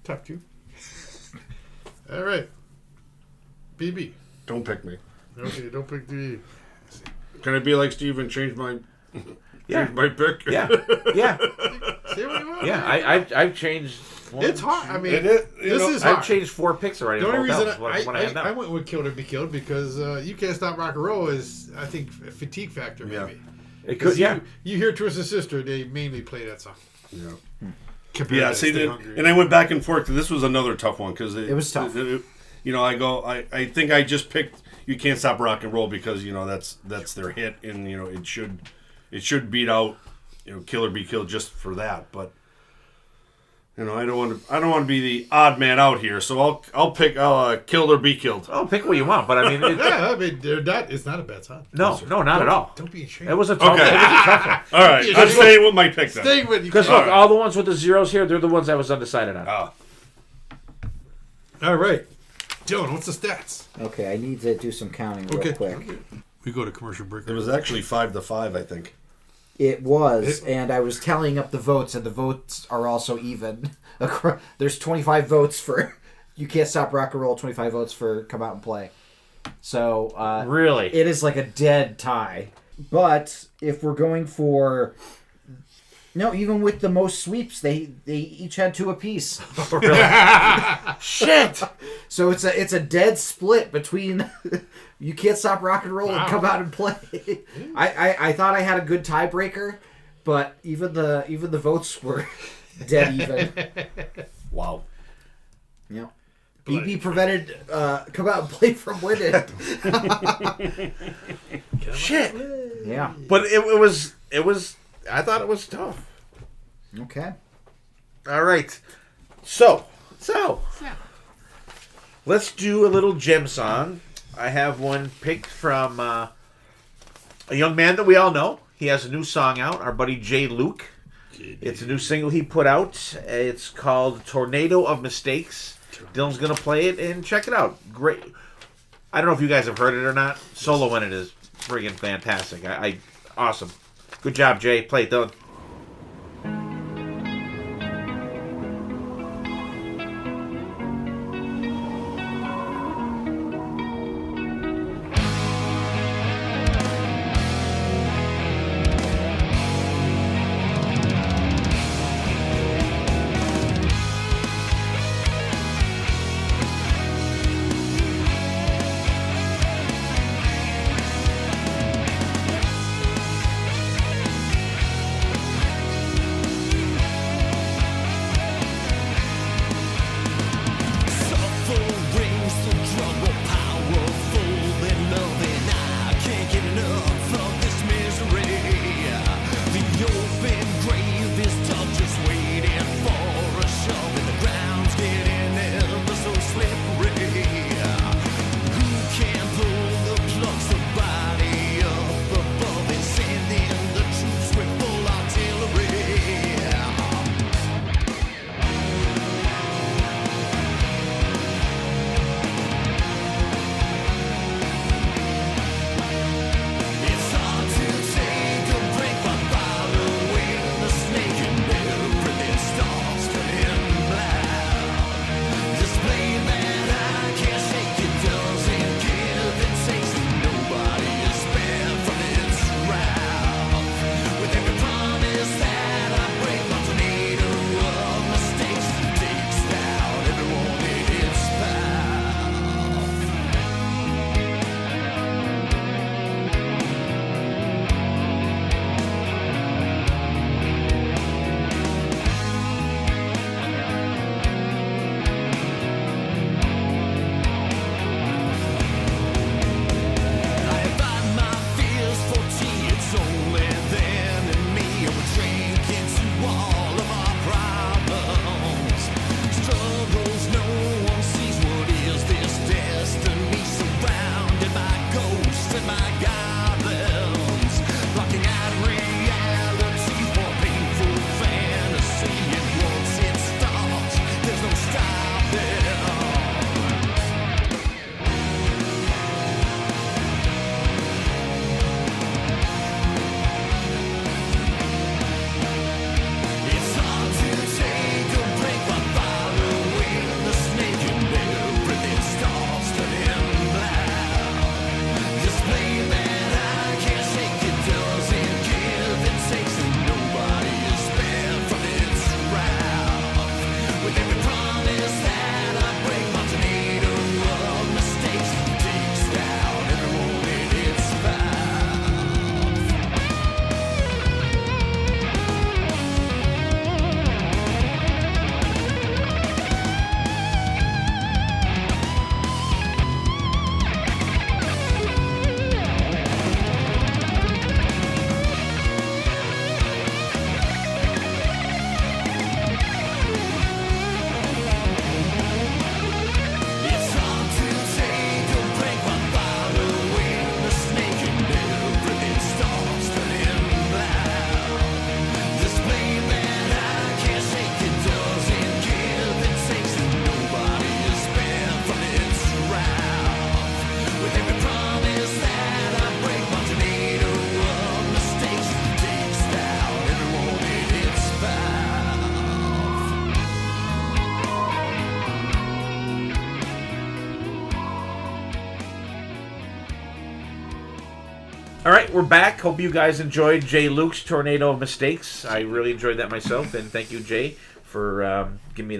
Top two. All right. BB. Don't pick me. Okay, don't pick the... Can I be like Steve and change my pick? Yeah. Yeah. Say what you want. Yeah, I've changed one. It's hard. I mean, this is hard. I've changed 4 picks already. The only reason I I went with Killer Be Killed because You Can't Stop Rock and Roll is, I think, a fatigue factor, maybe. It could, You hear Twisted Sister, they mainly play that song. Yeah. Compared to Stay Hungry. And I went back and forth. This was another tough one because It was tough. You know, I think I just picked You Can't Stop Rock and Roll because, you know, that's their hit, and, you know, it should beat out, you know, Killer Be Killed just for that. But, you know, I don't want to be the odd man out here, so I'll pick Kill or Be Killed. Oh, pick what you want, but I mean, it's not a bad song. No, not at all. Don't be ashamed. It was a tough one. All right, I'm staying with my pick then. Staying with you. Because look, all the ones with the zeros here, they're the ones I was undecided on. All right. Dylan, what's the stats? Okay, I need to do some counting real quick. Okay. We go to commercial break. It was actually 5-5, I think. It was, and I was tallying up the votes, and the votes are also even. There's 25 votes for You Can't Stop Rock and Roll, 25 votes for Come Out and Play. So, really? It is like a dead tie. But if we're going for... No, even with the most sweeps, they each had 2 apiece. Oh, really? Shit! So it's a dead split between You Can't Stop Rock and Roll and Come Out and Play. I thought I had a good tiebreaker, but even the votes were dead even. Wow. Yeah. BB prevented Come Out and Play from winning. Shit! Yeah. But it was. I thought it was tough. Okay. All right. So let's do a little gem song. I have one picked from a young man that we all know. He has a new song out, our buddy Jay Luke. It's a new single he put out. It's called Tornado of Mistakes. Dylan's going to play it and check it out. Great. I don't know if you guys have heard it or not. Solo in it is friggin' fantastic. Awesome. Good job, Jay. Play it, Dylan. right, we're back. Hope you guys enjoyed Jay Luke's Tornado of Mistakes. I really enjoyed that myself, and thank you, Jay, for giving me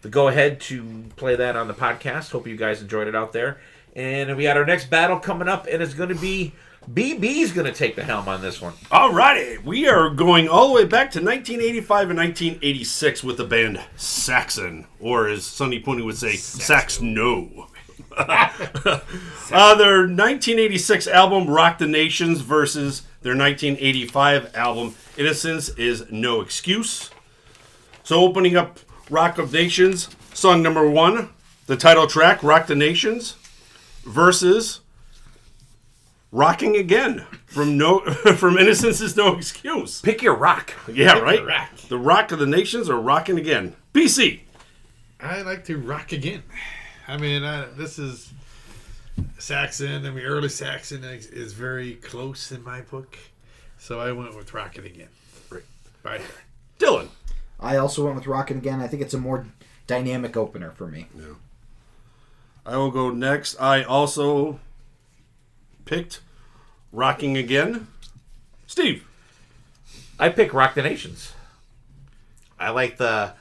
the go-ahead to play that on the podcast. Hope you guys enjoyed it out there. And we got our next battle coming up, and it's going to be BB's going to take the helm on this one. Alrighty, we are going all the way back to 1985 and 1986 with the band Saxon, or as Sonny Pooney would say, Sax-No. Their 1986 album Rock the Nations versus their 1985 album Innocence is No Excuse. So opening up Rock of Nations, song number 1, the title track Rock the Nations versus Rocking Again from Innocence is No Excuse. Pick your rock. Yeah, right? the rock. The Rock of the Nations or Rocking Again. BC. I like to rock again. I mean, this is Saxon. I mean, early Saxon is very close in my book. So I went with Rockin' Again. Right here. Dylan. I also went with Rockin' Again. I think it's a more dynamic opener for me. Yeah. I will go next. I also picked Rocking Again. Steve. I pick Rock the Nations. I like the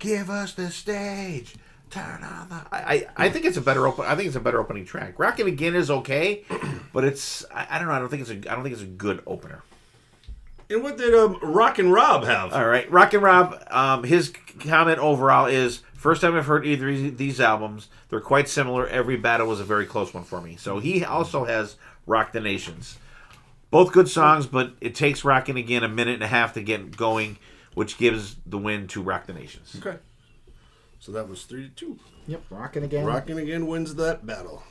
give us the stage, turn on the. I think it's a better opening track. Rockin' Again is okay, but it's I don't know. I don't think it's a good opener. And what did Rockin' Rob have? All right, Rockin' Rob. His comment overall is first time I've heard either of these albums. They're quite similar. Every battle was a very close one for me. So he also has Rock the Nations. Both good songs, but it takes Rockin' Again a minute and a half to get going, which gives the win to Rock the Nations. Okay. So that was 3-2. Yep, Rockin' Again. Rockin' Again wins that battle.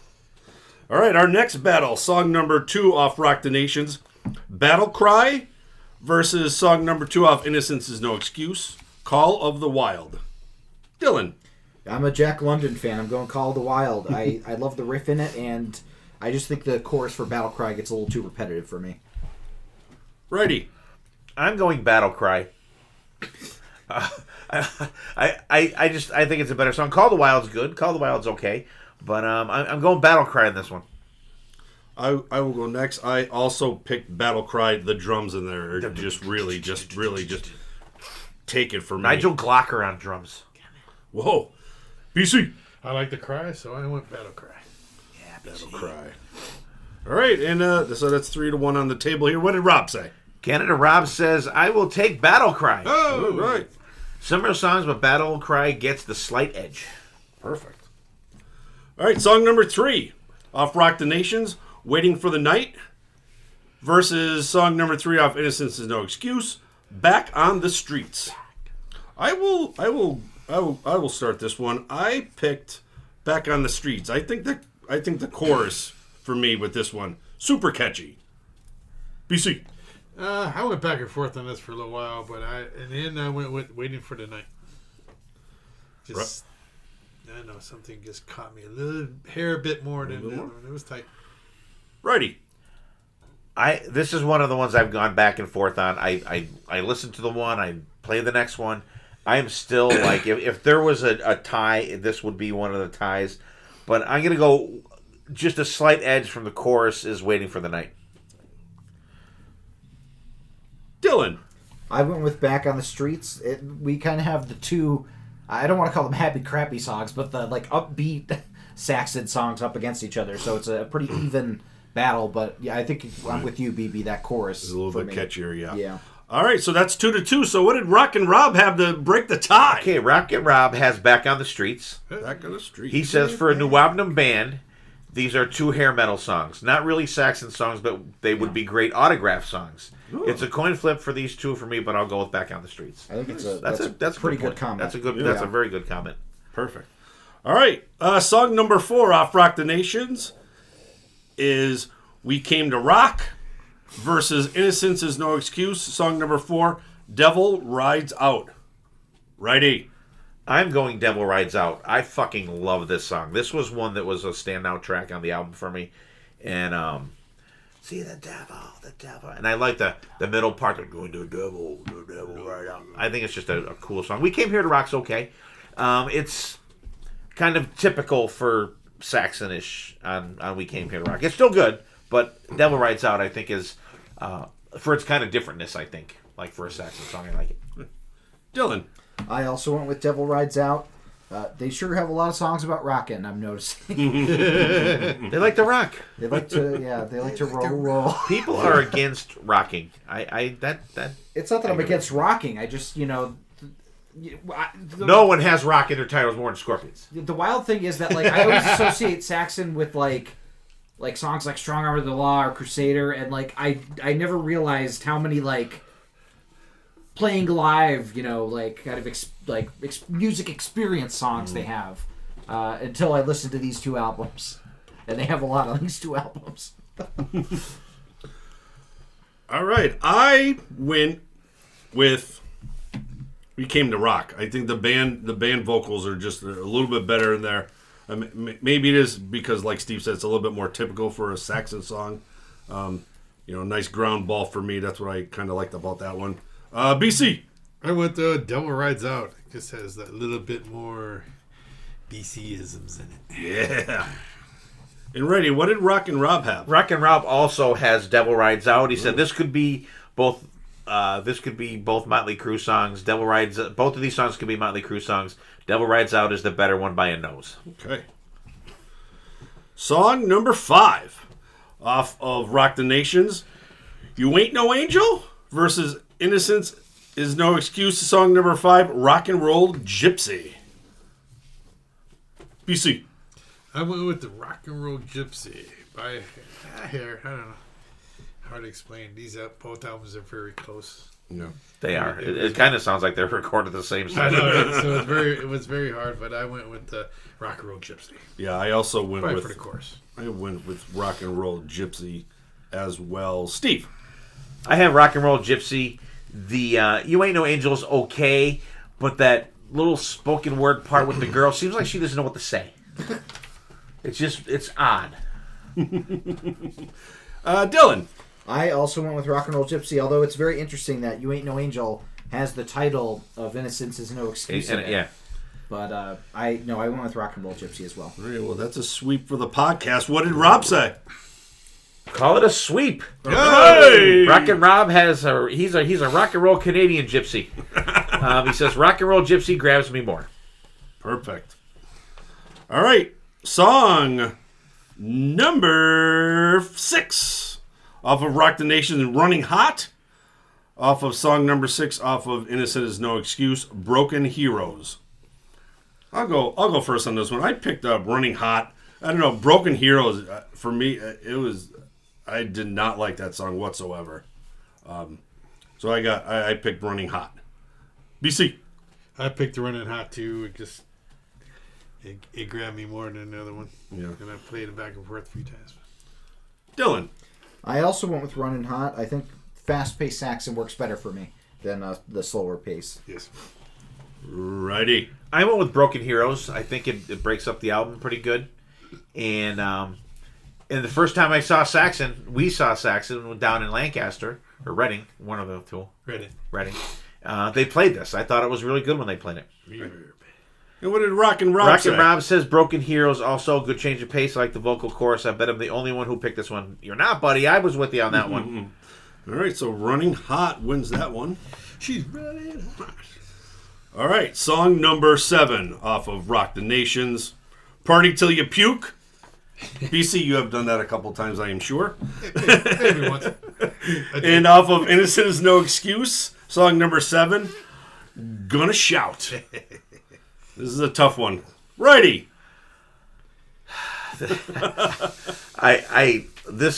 All right, our next battle, song number 2 off Rock the Nations, Battle Cry versus song number 2 off Innocence is No Excuse, Call of the Wild. Dylan. I'm a Jack London fan. I'm going Call of the Wild. I love the riff in it, and I just think the chorus for Battle Cry gets a little too repetitive for me. Righty. I'm going Battle Cry. I think it's a better song. Call the Wild's good. Call the Wild's okay, but I'm going Battle Cry in this one. I will go next. I also picked Battle Cry. The drums in there are just really take it for me. Nigel Glocker on drums. Whoa. BC. I like the cry, so I went Battle Cry. Yeah, Battle Cry. All right, and so that's 3-1 on the table here. What did Rob say? Canada Rob says, I will take Battle Cry. Oh, all right. Similar songs, but Battle Cry gets the slight edge. Perfect. All right, song number 3 off Rock the Nations, Waiting for the Night, versus song number 3 off Innocence is No Excuse, Back on the Streets. I will start this one. I picked Back on the Streets. I think the chorus for me with this one super catchy. BC. I went back and forth on this for a little while, but in the end I went with Waiting for the Night. Just I don't know, something just caught me a bit more than the other one. It was tight. Righty. This is one of the ones I've gone back and forth on. I listened to the one, I played the next one. I am still like, if there was a tie, this would be one of the ties. But I'm going to go just a slight edge from the chorus is Waiting for the Night. Dylan. I went with Back on the Streets. We kind of have the two, I don't want to call them happy crappy songs, but the like upbeat Saxon songs up against each other. So it's a pretty even battle. But yeah, I think I'm with you, BB. That chorus is a little bit catchier, yeah. Yeah. All right, so that's 2-2. So what did Rockin' Rob have to break the tie? Okay, Rockin' Rob has Back on the Streets. Back on the Streets. He says for a New Wabnum band, these are 2 hair metal songs. Not really Saxon songs, but they would be great autograph songs. Ooh. It's a coin flip for these 2 for me, but I'll go with Back on the Streets. I think that's a pretty good good comment. That's a very good comment. Perfect. All right, song number 4 off Rock the Nations is We Came to Rock versus Innocence is No Excuse. Song number 4, Devil Rides Out. Righty. I'm going Devil Rides Out. I fucking love this song. This was one that was a standout track on the album for me. And, see the devil. And I like the middle part. They're going to the devil right out. I think it's just a cool song. We Came Here to Rock's okay. It's kind of typical for Saxon-ish on We Came Here to Rock. It's still good, but Devil Rides Out, I think, is for its kind of differentness, I think. Like for a Saxon song, I like it. Dylan. I also went with Devil Rides Out. They sure have a lot of songs about rocking, I'm noticing. They like to rock. They like to roll. People are against rocking. That It's not that I'm against rocking. I just, no one has rock in their titles more than Scorpions. The wild thing is that, like, I always associate Saxon with, like songs like Strong Arm of the Law or Crusader, and, like, I never realized how many, like, playing live, like, kind of, music experience songs they have, until I listened to these two albums. And they have a lot on these two albums. All right. I went with We Came to Rock. I think the band vocals are just a little bit better in there. Maybe it is because, like Steve said, it's a little bit more typical for a Saxon song. Nice ground ball for me. That's what I kind of liked about that one. BC. I went to Devil Rides Out. It just has that little bit more BC-isms in it. Yeah. And Righty, what did Rock and Rob have? Rock and Rob also has Devil Rides Out. He said this could be both. This could be both Motley Crue songs. Both of these songs could be Motley Crue songs. Devil Rides Out is the better one by a nose. Okay. Song number 5 off of Rock the Nations. You Ain't No Angel versus Innocence Is No Excuse. Song number 5, Rock and Roll Gypsy. BC. I went with the Rock and Roll Gypsy by here. I don't know. Hard to explain. Both albums are very close. No, they are. It kind of sounds like they're recorded the same time. I know, so it was very hard, but I went with the Rock and Roll Gypsy. Yeah, I also went for the chorus. I went with Rock and Roll Gypsy as well. Steve. I have Rock and Roll Gypsy. The You Ain't No Angel is okay, but that little spoken word part with the girl seems like she doesn't know what to say. It's odd. Dylan. I also went with Rock and Roll Gypsy, although it's very interesting that You Ain't No Angel has the title of Innocence Is No Excuse. Yeah. But I went with Rock and Roll Gypsy as well. All right, well, that's a sweep for the podcast. What did Rob say? Call it a sweep. Hey! Rock and Rob he's a rock and roll Canadian gypsy. He says Rock and Roll Gypsy grabs me more. Perfect. All right, song number 6 off of Rock the Nation, Running Hot. Off of song number 6 off of Innocent Is No Excuse, Broken Heroes. I'll go first on this one. I picked up Running Hot. I don't know, Broken Heroes, for me, I did not like that song whatsoever. So I picked Running Hot. BC. I picked Running Hot too. It grabbed me more than the other one. Yeah. And I played it back and forth a few times. Dylan. I also went with Running Hot. I think fast-paced Saxon works better for me than the slower pace. Yes. Righty. I went with Broken Heroes. I think it breaks up the album pretty good. And the first time we saw Saxon down in Lancaster, or Reading, one of the two. Reading. They played this. I thought it was really good when they played it. And what did Rock and Rob say? Rock and Rob says Broken Heroes, also good change of pace. I like the vocal chorus. I bet I'm the only one who picked this one. You're not, buddy. I was with you on that one. All right, so Running Hot wins that one. She's running hot. All right, song number 7 off of Rock the Nations, Party Till You Puke. BC, you have done that a couple times, I am sure. Maybe once. And off of Innocent Is No Excuse, song number 7, Gonna Shout. This is a tough one. Righty. This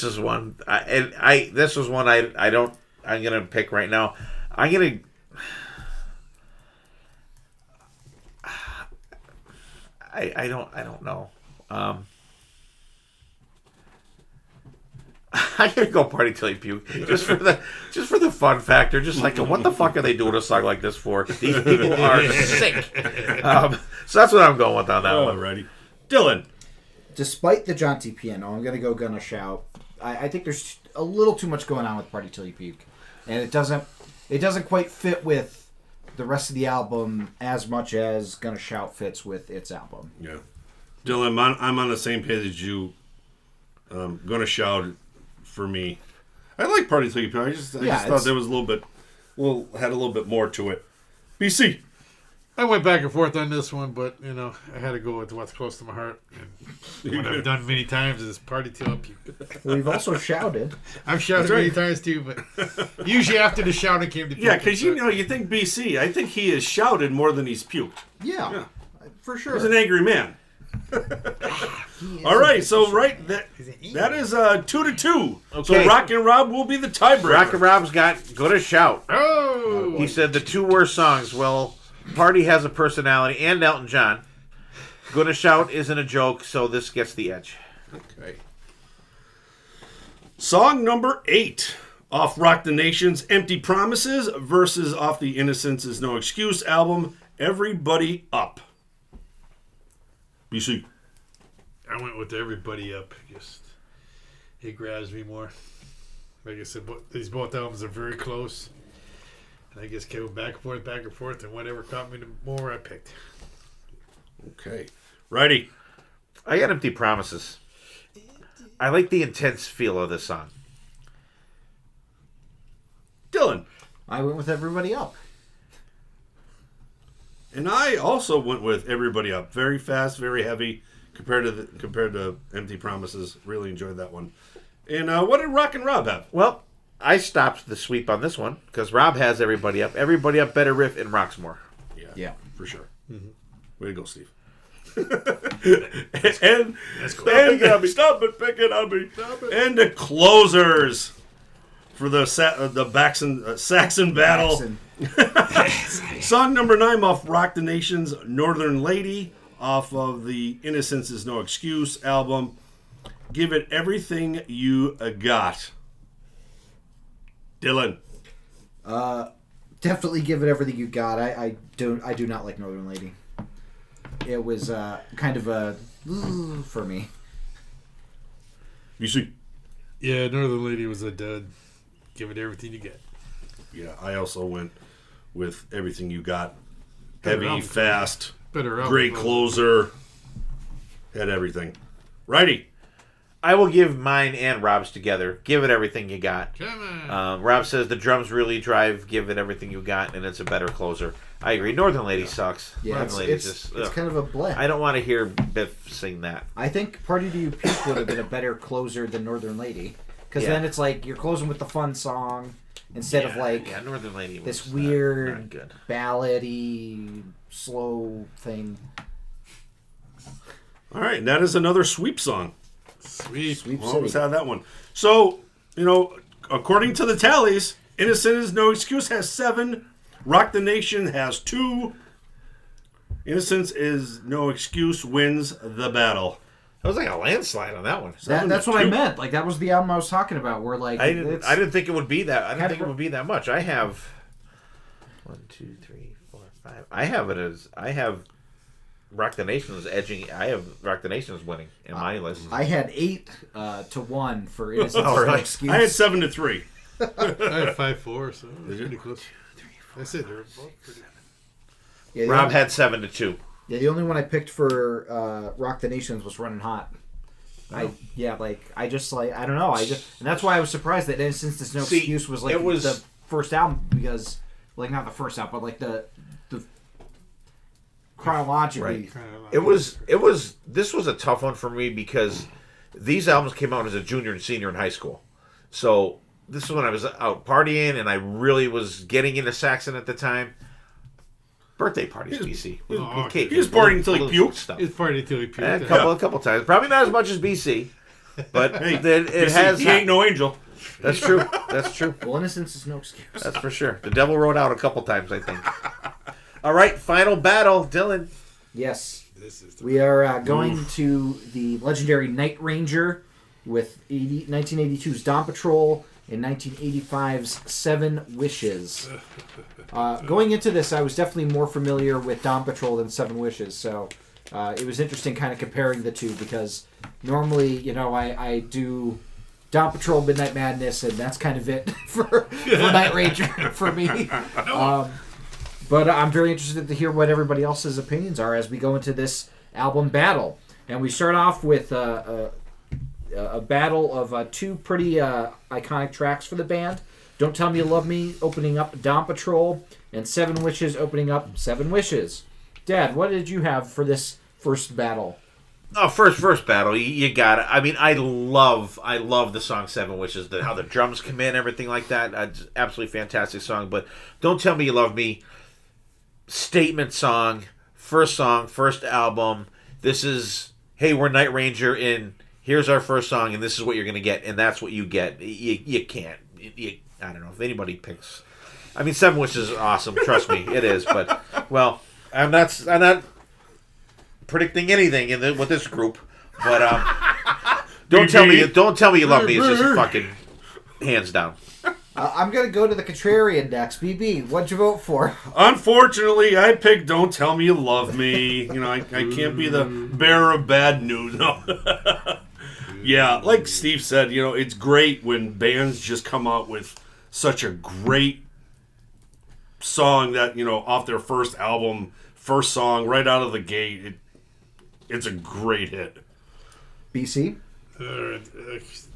is one I'm gonna pick right now. I don't know. I'm gonna go Party Till You Puke just for the fun factor. Just like, what the fuck are they doing a song like this for? These people are sick. So that's what I'm going with on that one. Alrighty, Dylan. Despite the jaunty piano, I'm gonna go Gonna Shout. I think there's a little too much going on with Party Till You Puke, and it doesn't quite fit with the rest of the album as much as Gonna Shout fits with its album. Yeah, Dylan, I'm on the same page as you. Gonna Shout for me. I like Party Till You Puke. I just thought there was had a little bit more to it. BC. I went back and forth on this one, but I had to go with what's close to my heart. And what I've done many times is Party Till I Puke. We've also shouted. I've shouted many times too, but usually after the shouting came to puke. Yeah, because you think BC. I think he has shouted more than he's puked. Yeah, for sure. He's an angry man. All right, so that is 2-2. Okay. So Rock and Rob will be the tiebreaker. Rock and Rob's got go to shout. Oh! He said the two worst songs. Well, Party Has a Personality and Elton John. Gonna Shout isn't a joke, so this gets the edge. Okay. Song number 8 off Rock the Nation's Empty Promises versus off the Innocence Is No Excuse album, Everybody Up. BC. I went with Everybody Up. Just it grabs me more. Like I said, these both albums are very close. And I guess going back and forth, and whatever caught me the more, I picked. Okay. Righty. I got Empty Promises. I like the intense feel of this song. Dylan. I went with Everybody Up. And I also went with Everybody Up. Very fast, very heavy compared to Empty Promises. Really enjoyed that one. And what did Rock and Rob have? Well, I stopped the sweep on this one because Rob has Everybody Up. Everybody Up, better riff, and rocks more. Yeah. For sure. Mm-hmm. Way to go, Steve. Stop it, picking on me. And the closers for the Saxon battle. Saxon. Song number 9 off Rock the Nation's Northern Lady off of the Innocence Is No Excuse album. Give It Everything You Got. Dylan. Definitely give it everything you got. I do not like Northern Lady. It was kind of a for me. You see? Yeah, Northern Lady was a dud. Give it everything you get. Yeah, I also went with Everything You Got. Better Heavy, album. fast, Better album. great closer. Had everything. Righty. I will give mine and Rob's together. Give It Everything You Got. Chapman. Rob says the drums really drive Give It Everything You Got, and it's a better closer. I agree. Northern Lady sucks. Yeah, Northern Lady's it's just... kind of a blend. I don't want to hear Biff sing that. I think Party Till You Puke would have been a better closer than Northern Lady. Because then it's like you're closing with the fun song instead of like Northern Lady was this weird not good. ballady slow thing. All right, and that is another sweep song. Sweet. Sweep We'll always City. have that one. So, according to the tallies, Innocent Is No Excuse has 7. Rock the Nation has 2. Innocence Is No Excuse wins the battle. That was like a landslide on that one. That's what I meant. Like that was the album I was talking about. Where like I didn't think it would be that. I didn't think it of- would be that much. I have 1, 2, 3, 4, 5. I have Rock the Nation is edging. I have Rock the Nation is winning in my list. I had 8-1 for Innocence Is Oh, No really? Excuse. I had 7-3. I had 5-4, so it was pretty close. I said they're both pretty. Yeah, the Rob only, had 7-2. yeah, the only one I picked for Rock the Nations was Running Hot. I don't know. And that's why I was surprised that Innocence Is No See, Excuse was like it was- the first album because like not the first album, but like the chronologically. Right. This was a tough one for me because these albums came out as a junior and senior in high school. So this is when I was out partying and I really was getting into Saxon at the time. Birthday parties, BC. With cake. he was partying until he Little puked. stuff. It's Party Till You Puke. A couple times. Probably not as much as BC. But it has. He ain't no angel. That's true. That's true. Well, Innocence Is No Excuse. That's for sure. The devil rode out a couple times, I think. All right, final battle, Dylan. Yes. This is the We are going to the legendary Night Ranger with 1982's Dawn Patrol and 1985's Seven Wishes. Going into this, I was definitely more familiar with Dawn Patrol than Seven Wishes, so it was interesting kind of comparing the two because normally, I do Dawn Patrol, Midnight Madness, and that's kind of it for Night Ranger for me. But I'm very interested to hear what everybody else's opinions are as we go into this album battle. And we start off with a battle of two pretty iconic tracks for the band. Don't Tell Me You Love Me opening up Dawn Patrol, and Seven Wishes opening up Seven Wishes. Dad, what did you have for this first battle? Oh, first battle, you got it. I mean, I love the song Seven Wishes, how the drums come in, everything like that. It's absolutely fantastic song. But Don't Tell Me You Love Me, statement song, first album. This is, hey, we're Night Ranger, and here's our first song, and this is what you're going to get, and that's what you get. You can't. I don't know if anybody picks. I mean, Seven Wishes is awesome. Trust me, it is. But well, I'm not predicting anything with this group. But don't tell me you love me is just fucking hands down. I'm gonna go to the contrarian next. BB, what'd you vote for? Unfortunately, I picked Don't Tell Me You Love Me. I can't be the bearer of bad news. No. Yeah, like Steve said, it's great when bands just come out with such a great song that, off their first album, first song, right out of the gate, it's a great hit. BC?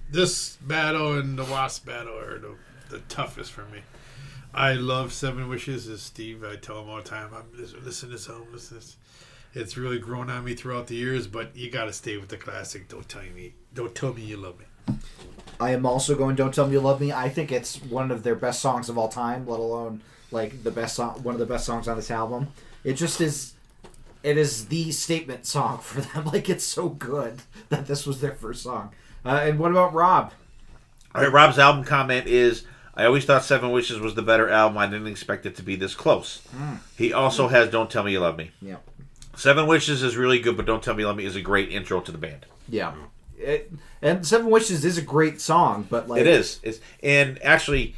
This battle and the WASP battle are the toughest for me. I love Seven Wishes, as Steve, I tell him all the time, listen to this album, listen to this. It's really grown on me throughout the years, but you got to stay with the classic. Don't tell me you love me. I am also going Don't Tell Me You Love Me. I think it's one of their best songs of all time, let alone like the best song, one of the best songs on this album. It just is. It is the statement song for them. Like, it's so good that this was their first song. And what about Rob? All right, Rob's album comment is, I always thought Seven Wishes was the better album. I didn't expect it to be this close. He also has Don't Tell Me You Love Me. Yeah. Seven Wishes is really good, but Don't Tell Me You Love Me is a great intro to the band. Yeah. And Seven Wishes is a great song, but like... It is. And actually,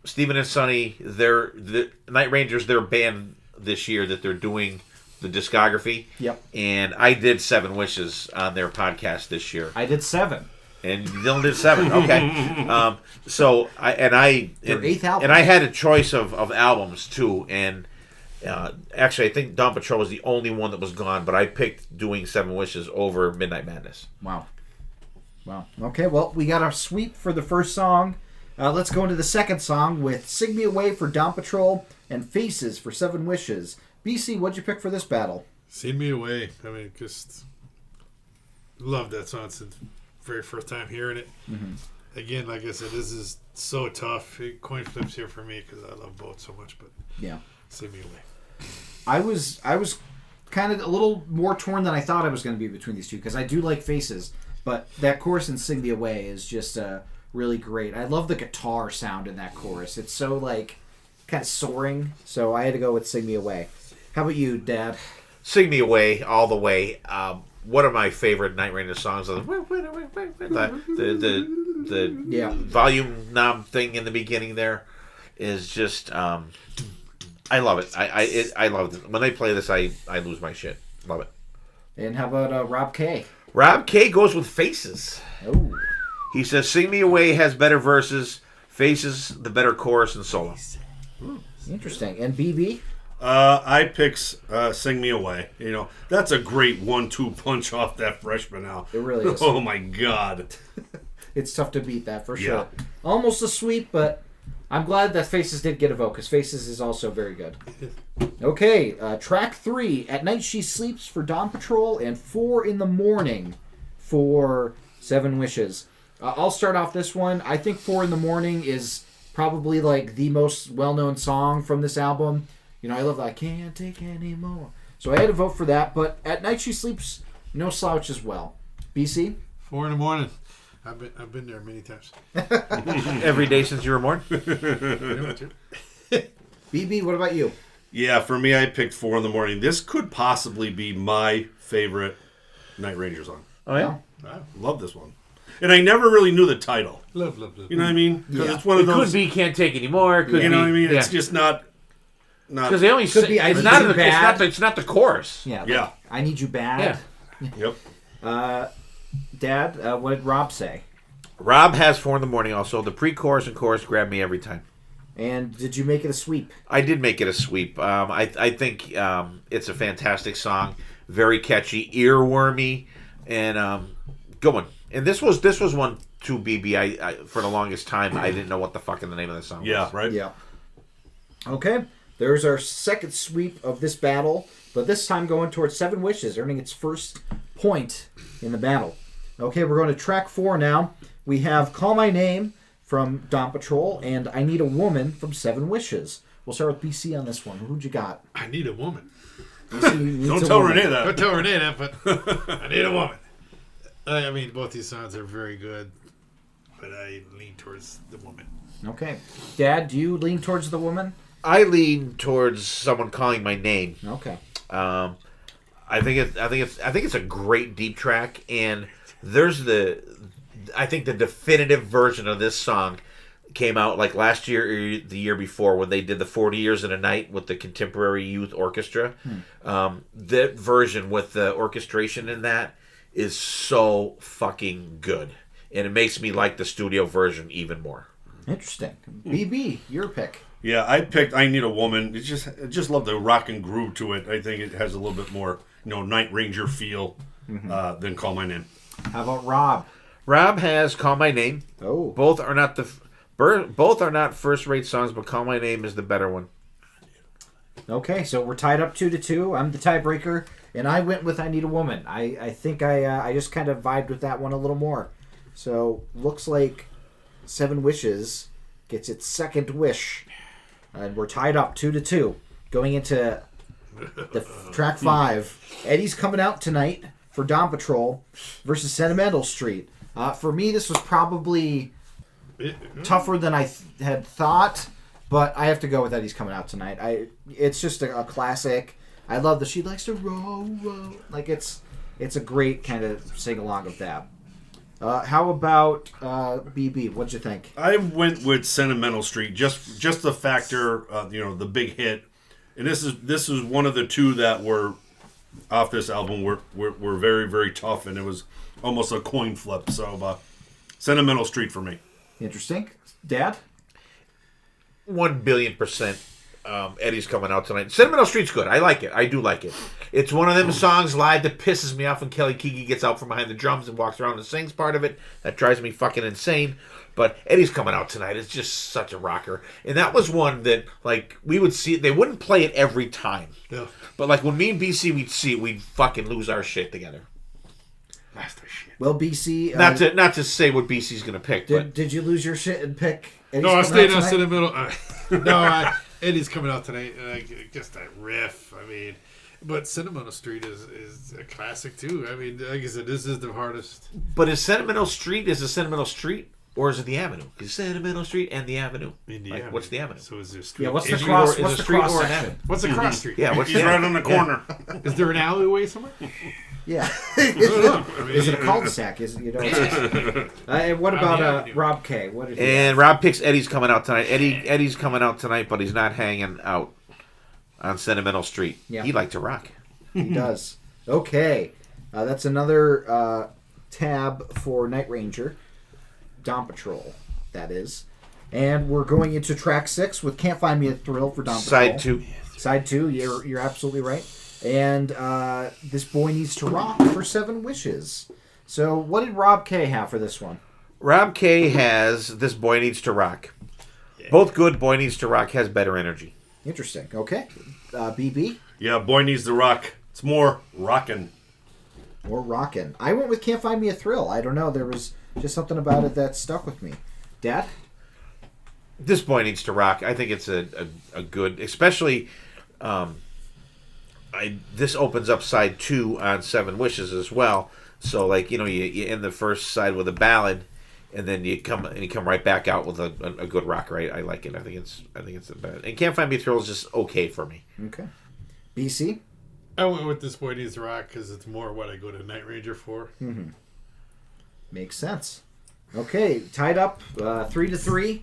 Steven and Sonny, the Night Rangers, their band this year that they're doing the discography. Yep. And I did Seven Wishes on their podcast this year. I did 7. And Dylan did 7. Okay. So Their 8th album. And I had a choice of albums too. And actually, I think Dawn Patrol was the only one that was gone. But I picked doing Seven Wishes over Midnight Madness. Wow. Okay. Well, we got our sweep for the first song. Let's go into the second song with "Sing Me Away" for Dawn Patrol and "Faces" for Seven Wishes. BC, what'd you pick for this battle? Sing Me Away. I mean, just love that song since the very first time hearing it. Mm-hmm. Again, like I said, this is so tough. Coin flips here for me because I love both so much. But yeah, Sing Me Away. I was kind of a little more torn than I thought I was going to be between these two because I do like Faces, but that chorus in "Sing Me Away" is just really great. I love the guitar sound in that chorus. It's so like kind of soaring. So I had to go with "Sing Me Away." How about you, Dad? Sing Me Away, all the way. One of my favorite Night Ranger songs. The volume knob thing in the beginning there is just. I love it. I love it. When they play this, I lose my shit. Love it. And how about Rob K? Rob K goes with Faces. Oh. He says, "Sing Me Away" has better verses. Faces the better chorus and solo. Interesting. And BB? I picked "Sing Me Away." That's a great 1-2 punch off that freshman album. It really is. Oh my god, it's tough to beat that for sure. Almost a sweep, but I'm glad that Faces did get a vote because Faces is also very good. Okay, track 3, "At Night She Sleeps" for Dawn Patrol and "4 in the Morning" for Seven Wishes. I'll start off this one. I think "4 in the Morning" is probably like the most well-known song from this album. I love that. I can't take any more. So I had to vote for that. But "At Night She Sleeps," no slouch as well. BC? 4 in the morning. I've been there many times. Every day since you were born. BB, what about you? Yeah, for me, I picked 4 in the morning. This could possibly be my favorite Night Ranger song. Oh yeah, Wow. Love this one, and I never really knew the title. Love. You know what I mean? Because Yeah. it's one of it those. could be "Can't Take Anymore." Could You know be, what I mean? Yeah. It's just not. Because they only Could sing, be "I it's Need not You the, Bad." it's not the chorus. Yeah. Yeah. "I Need You Bad." Yep. Dad, what did Rob say? Rob has 4 in the morning also. The pre-chorus and chorus grab me every time. And did you make it a sweep? I did make it a sweep. I think it's a fantastic song. Very catchy, earwormy, and good one. And this was one too, BB. I for the longest time I didn't know what the fucking the name of the song was. Yeah, right? Yeah. Okay, there's our second sweep of this battle, but this time going towards Seven Wishes, earning its first point in the battle. Okay, we're going to track 4 now. We have Call My Name from Dawn Patrol and I Need a Woman from Seven Wishes. We'll start with BC on this one. Who'd you got? I need a woman. Don't tell Renee that. Don't tell Renee that, but I need a woman. I mean, both these songs are very good, but I lean towards the woman. Okay. Dad, do you lean towards the woman? I lean towards someone calling my name. Okay. I think it's a great deep track, and I think the definitive version of this song came out like last year or the year before when they did the 40 Years in a Night with the Contemporary Youth Orchestra. That version with the orchestration in that is so fucking good, and it makes me like the studio version even more. Interesting. BB, your pick. Yeah, I picked I Need a Woman. I just love the rock and groove to it. I think it has a little bit more, Night Ranger feel than Call My Name. How about Rob? Rob has Call My Name. Oh. Both are not first-rate songs, but Call My Name is the better one. Okay, so we're tied up 2-2. I'm the tiebreaker, and I went with I Need a Woman. I think I just kind of vibed with that one a little more. So, looks like Seven Wishes gets its second wish. And we're tied up 2-2. Going into the track 5. Eddie's coming out tonight for Dawn Patrol versus Sentimental Street. For me, this was probably tougher than I had thought, but I have to go with Eddie's coming out tonight. It's just a classic. I love that she likes to roll. Like it's a great kind of sing along of that. How about BB? What'd you think? I went with Sentimental Street, just the factor, the big hit, and this is one of the two that were off this album were very, very tough, and it was almost a coin flip. So, Sentimental Street for me. Interesting, Dad. 1,000,000,000%. Eddie's coming out tonight. Sentimental Street's good. I like it. I do like it. It's one of them songs live that pisses me off when Kelly Keegan gets out from behind the drums and walks around and sings part of it. That drives me fucking insane. But Eddie's coming out tonight. It's just such a rocker. And that was one that, like, we would see it. They wouldn't play it every time. Yeah. But, like, when me and BC we'd see it, we'd fucking lose our shit together. Lost our shit. Well, BC. Not to say what BC's going to pick. Did you lose your shit and pick? Eddie's No, I coming stayed out on tonight? Sentimental. Eddie's coming out tonight, and just that riff. I mean, but Sentimental Street is a classic too. I mean, like I said, this is the hardest. But is Sentimental Street a Sentimental Street, or is it the Avenue? Because Sentimental Street and the Avenue. Avenue. What's the Avenue? So is there street? Yeah, what's the Is cross? it What's a the street cross or an section? avenue? What's the cross street? Yeah, what's He's the right Avenue? on the corner. Is there an alleyway somewhere? Yeah. I don't know. I mean, Is it a cul-de-sac? Is it, you know? And what about Rob K? What did he And have? Rob picks Eddie's coming out tonight. Eddie's coming out tonight, but he's not hanging out on Sentimental Street. Yeah. He liked to rock. He does. Okay. That's another tab for Night Ranger. Dawn Patrol, that is. And we're going into track 6 with Can't Find Me a Thrill for Dawn Patrol. Side 2. Side 2, you're absolutely right. And This Boy Needs to Rock for Seven Wishes. So what did Rob K have for this one? Rob K has This Boy Needs to Rock. Both good. Boy Needs to Rock has better energy. Interesting. Okay. BB? Yeah, Boy Needs to Rock. It's more rockin'. Or Rockin'. I went with Can't Find Me a Thrill. I don't know. There was just something about it that stuck with me. Dad? This Boy Needs to Rock. I think it's a good, especially. This opens up side 2 on Seven Wishes as well. So like you end the first side with a ballad, and then you come right back out with a good rock. Right? I like it. I think it's the best. And Can't Find Me a Thrill is just okay for me. Okay. BC? I went with This Boy Needs to Rock because it's more what I go to Night Ranger for. Mm-hmm. Makes sense. Okay, tied up 3-3.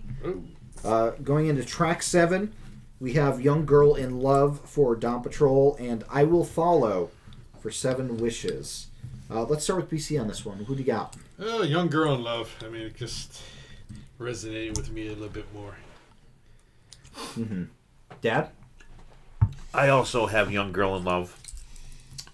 Going into track 7, we have Young Girl in Love for Dawn Patrol and I Will Follow for Seven Wishes. Let's start with BC on this one. Who do you got? Oh, Young Girl in Love. I mean, it just resonated with me a little bit more. Mm-hmm. Dad? I also have Young Girl in Love.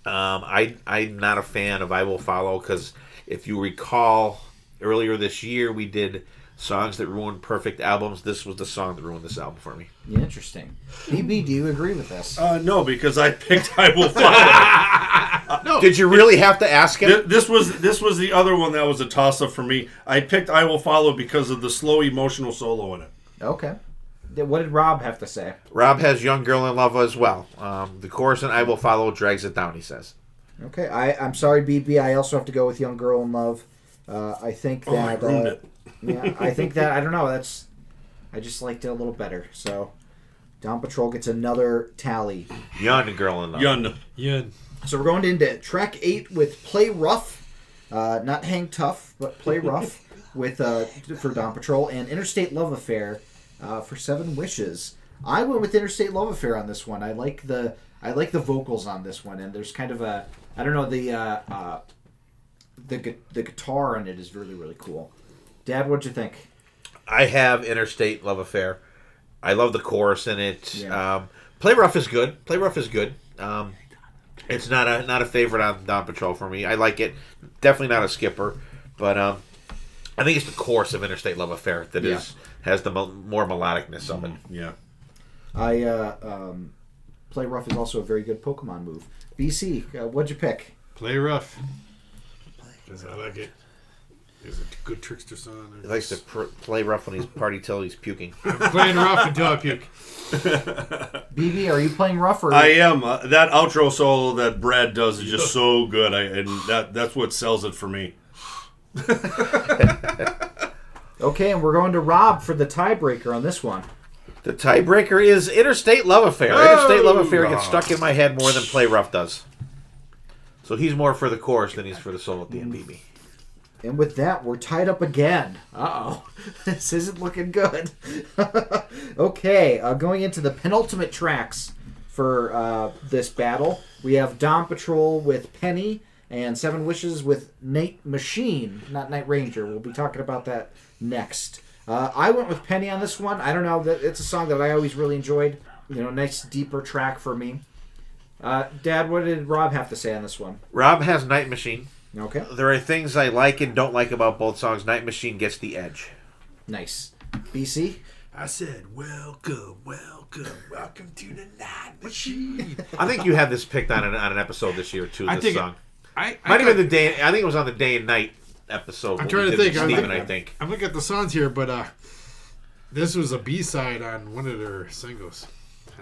I'm not a fan of I Will Follow because If you recall, earlier this year we did songs that ruined perfect albums. This was the song that ruined this album for me. Yeah, interesting. BB, do you agree with this? No, because I picked I Will Follow. No. Did you really have to ask him? This was the other one that was a toss-up for me. I picked I Will Follow because of the slow, emotional solo in it. Okay. What did Rob have to say? Rob has Young Girl in Love as well. The chorus in I Will Follow drags it down, he says. Okay. I'm sorry, BB. I also have to go with Young Girl in Love. I think that... I ruined it. Yeah, I think that... I don't know. I just liked it a little better. So, Dawn Patrol gets another tally. Young Girl in Love. Yun. So we're going into track 8 with Play Rough. Not Hang Tough, but Play Rough with for Dawn Patrol. And Interstate Love Affair for 7 Wishes. I went with Interstate Love Affair on this one. I like the vocals on this one. And there's kind of a... I don't know, the guitar on it is really, really cool. Dad, what'd you think? I have Interstate Love Affair. I love the chorus in it. Yeah. Play Rough is good. It's not a favorite on Dawn Patrol for me. I like it. Definitely not a skipper. But I think it's the chorus of Interstate Love Affair that has the more melodicness of it. Yeah. Play Rough is also a very good Pokemon move. BC, what'd you pick? Play Rough. Because I like it. It's a good trickster song. He likes to play rough when he's party till he's puking. I'm playing rough until I puke. BB, are you playing rough or? I am. That outro solo that Brad does is just so good. And that's what sells it for me. Okay, and we're going to Rob for the tiebreaker on this one. The tiebreaker is Interstate Love Affair. Interstate Love Affair gets stuck in my head more than Play Rough does. So he's more for the chorus than he's for the solo at the end, BB. And with that, we're tied up again. Uh-oh. This isn't looking good. Okay, going into the penultimate tracks for this battle. We have Dawn Patrol with Penny and 7 Wishes with Night Machine, not Night Ranger. We'll be talking about that next. I went with Penny on this one. I don't know. It's a song that I always really enjoyed. Nice deeper track for me. Dad, what did Rob have to say on this one? Rob has Night Machine. Okay. There are things I like and don't like about both songs. Night Machine gets the edge. Nice. BC? I said, welcome to the Night Machine. I think you had this picked on an episode this year too. This song. I might have been the day. I think it was on the Day and Night episode. I'm trying to think. Steven, I think. I'm looking at the songs here, but this was a B-side on one of their singles.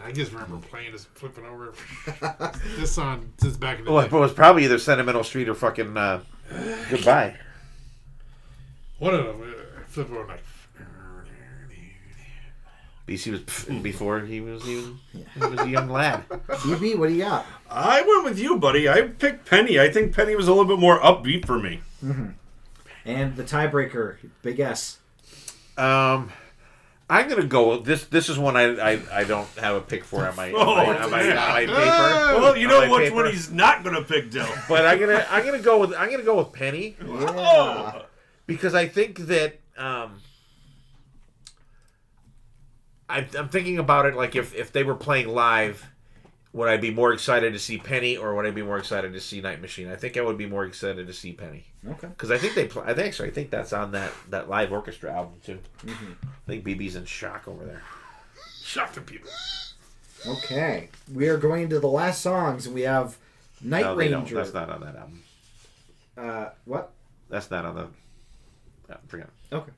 I just remember playing this, flipping over this song since back in the day. It was probably either Sentimental Street or fucking Goodbye. One of them, flipping over like. BC was before he was a young lad. BB, what do you got? I went with you, buddy. I picked Penny. I think Penny was a little bit more upbeat for me. Mm-hmm. And the tiebreaker, Big S. I'm gonna go with this. This is one I don't have a pick for on my paper. Well, you know which one he's not gonna pick, Dill. But I'm gonna go with Penny. Yeah. Because I think that I'm thinking about it like if they were playing live, would I be more excited to see Penny or would I be more excited to see Night Machine? I think I would be more excited to see Penny. Okay. Because I think I think that's on that live orchestra album too. Mm-hmm. I think BB's in shock over there. Shock to people. Okay. We are going into the last songs. We have Night Ranger. That's not on that album. What? That's not on the... forget it. Okay.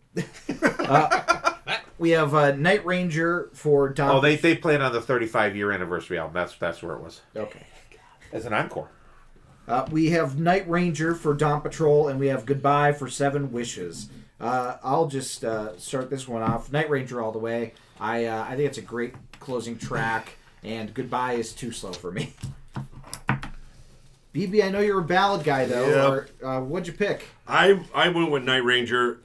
We have Night Ranger for Dawn. Oh, they played on the 35-year anniversary album. That's where it was. Okay. As an encore. We have Night Ranger for Dawn Patrol, and we have Goodbye for 7 Wishes. I'll just start this one off. Night Ranger all the way. I think it's a great closing track, and Goodbye is too slow for me. BB, I know you're a ballad guy, though. Yeah. What'd you pick? I went with Night Ranger.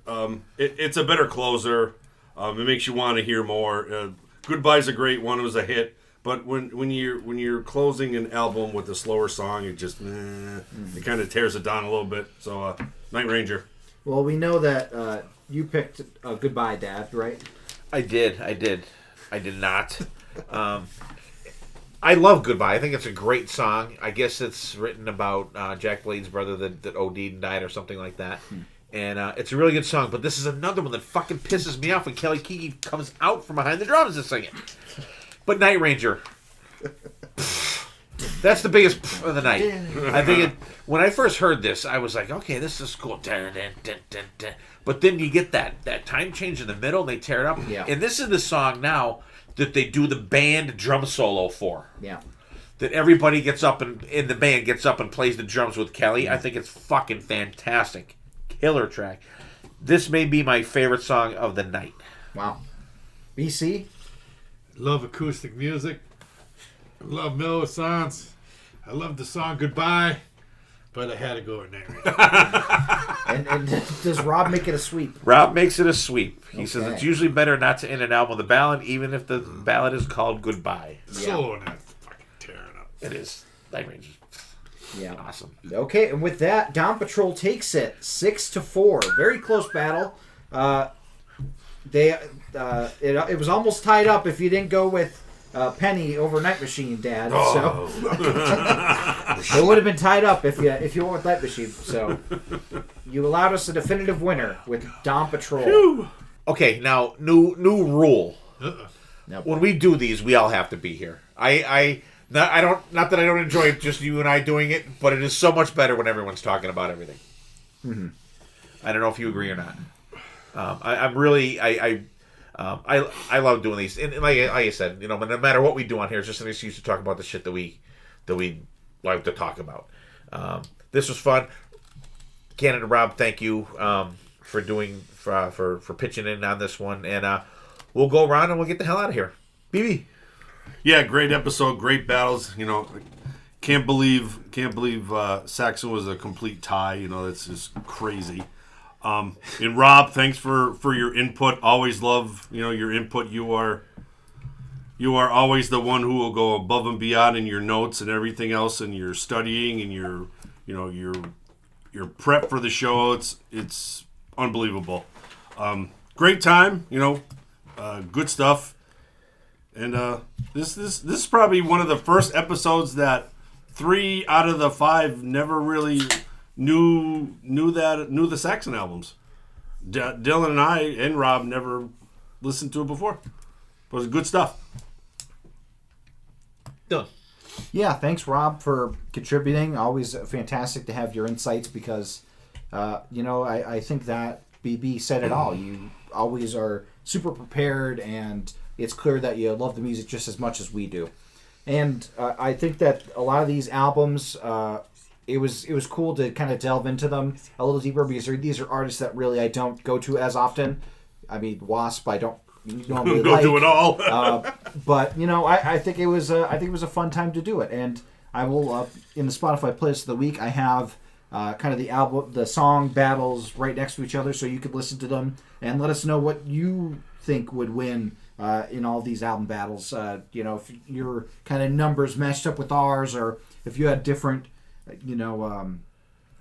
It's a better closer. It makes you want to hear more. Goodbye's a great one. It was a hit. But when you're closing an album with a slower song, it just it kind of tears it down a little bit. So Night Ranger. Well, we know that you picked Goodbye, Dad, right? I did not. I love Goodbye. I think it's a great song. I guess it's written about Jack Blade's brother that OD'd and died or something like that. And it's a really good song. But this is another one that fucking pisses me off when Kelly Kiki comes out from behind the drums to sing it. But Night Ranger. That's the biggest of the night. I think when I first heard this, I was like, okay, this is cool. Dun, dun, dun, dun, dun. But then you get that time change in the middle, and they tear it up. Yeah. And this is the song now that they do the band drum solo for. Yeah. That everybody gets up and in the band gets up and plays the drums with Kelly. I think it's fucking fantastic. Killer track. This may be my favorite song of the night. Wow. BC? Love acoustic music. I love mellow songs. I love the song Goodbye, but I had to go with Night Ranger. And does Rob make it a sweep? Rob makes it a sweep. He says Okay. it's usually better not to end an album with a ballad, even if the ballad is called Goodbye. So not fucking tearing up. It is. Night Ranger's Yeah. awesome. Okay, and with that, Down Patrol takes it 6-4. Very close battle. It was almost tied up if you didn't go with Penny over Night Machine, Dad. So it would have been tied up if you went with Night Machine. So you allowed us a definitive winner with Down Patrol. Okay, now new rule. Nope. When we do these, we all have to be here. Not that I don't enjoy just you and I doing it, but it is so much better when everyone's talking about everything. Mm-hmm. I don't know if you agree or not. I love doing these, and like I said, no matter what we do on here, it's just an excuse to talk about the shit that we like to talk about. This was fun. Canada Rob, thank you for pitching in on this one, and we'll go around and we'll get the hell out of here. BB. Yeah, great episode, great battles. Can't believe Saxon was a complete tie. That's just crazy. And Rob, thanks for your input. Always love your input. You are always the one who will go above and beyond in your notes and everything else, and your studying and your prep for the show. It's unbelievable. Great time. Good stuff. And this is probably one of the first episodes that 3 out of the 5 never really knew the Saxon albums. Dylan and I and Rob never listened to it before. It was good stuff. Dylan. Yeah, thanks, Rob, for contributing. Always fantastic to have your insights because, I think that BB said it all. You always are super prepared, and it's clear that you love the music just as much as we do. And I think that a lot of these albums, it was cool to kind of delve into them a little deeper because these are artists that really I don't go to as often. I mean, WASP, I don't normally Go do it all. but I think it was a fun time to do it, and I will in the Spotify playlist of the week I have kind of the song battles right next to each other, so you could listen to them and let us know what you think would win in all these album battles. If your kind of numbers matched up with ours, or if you had different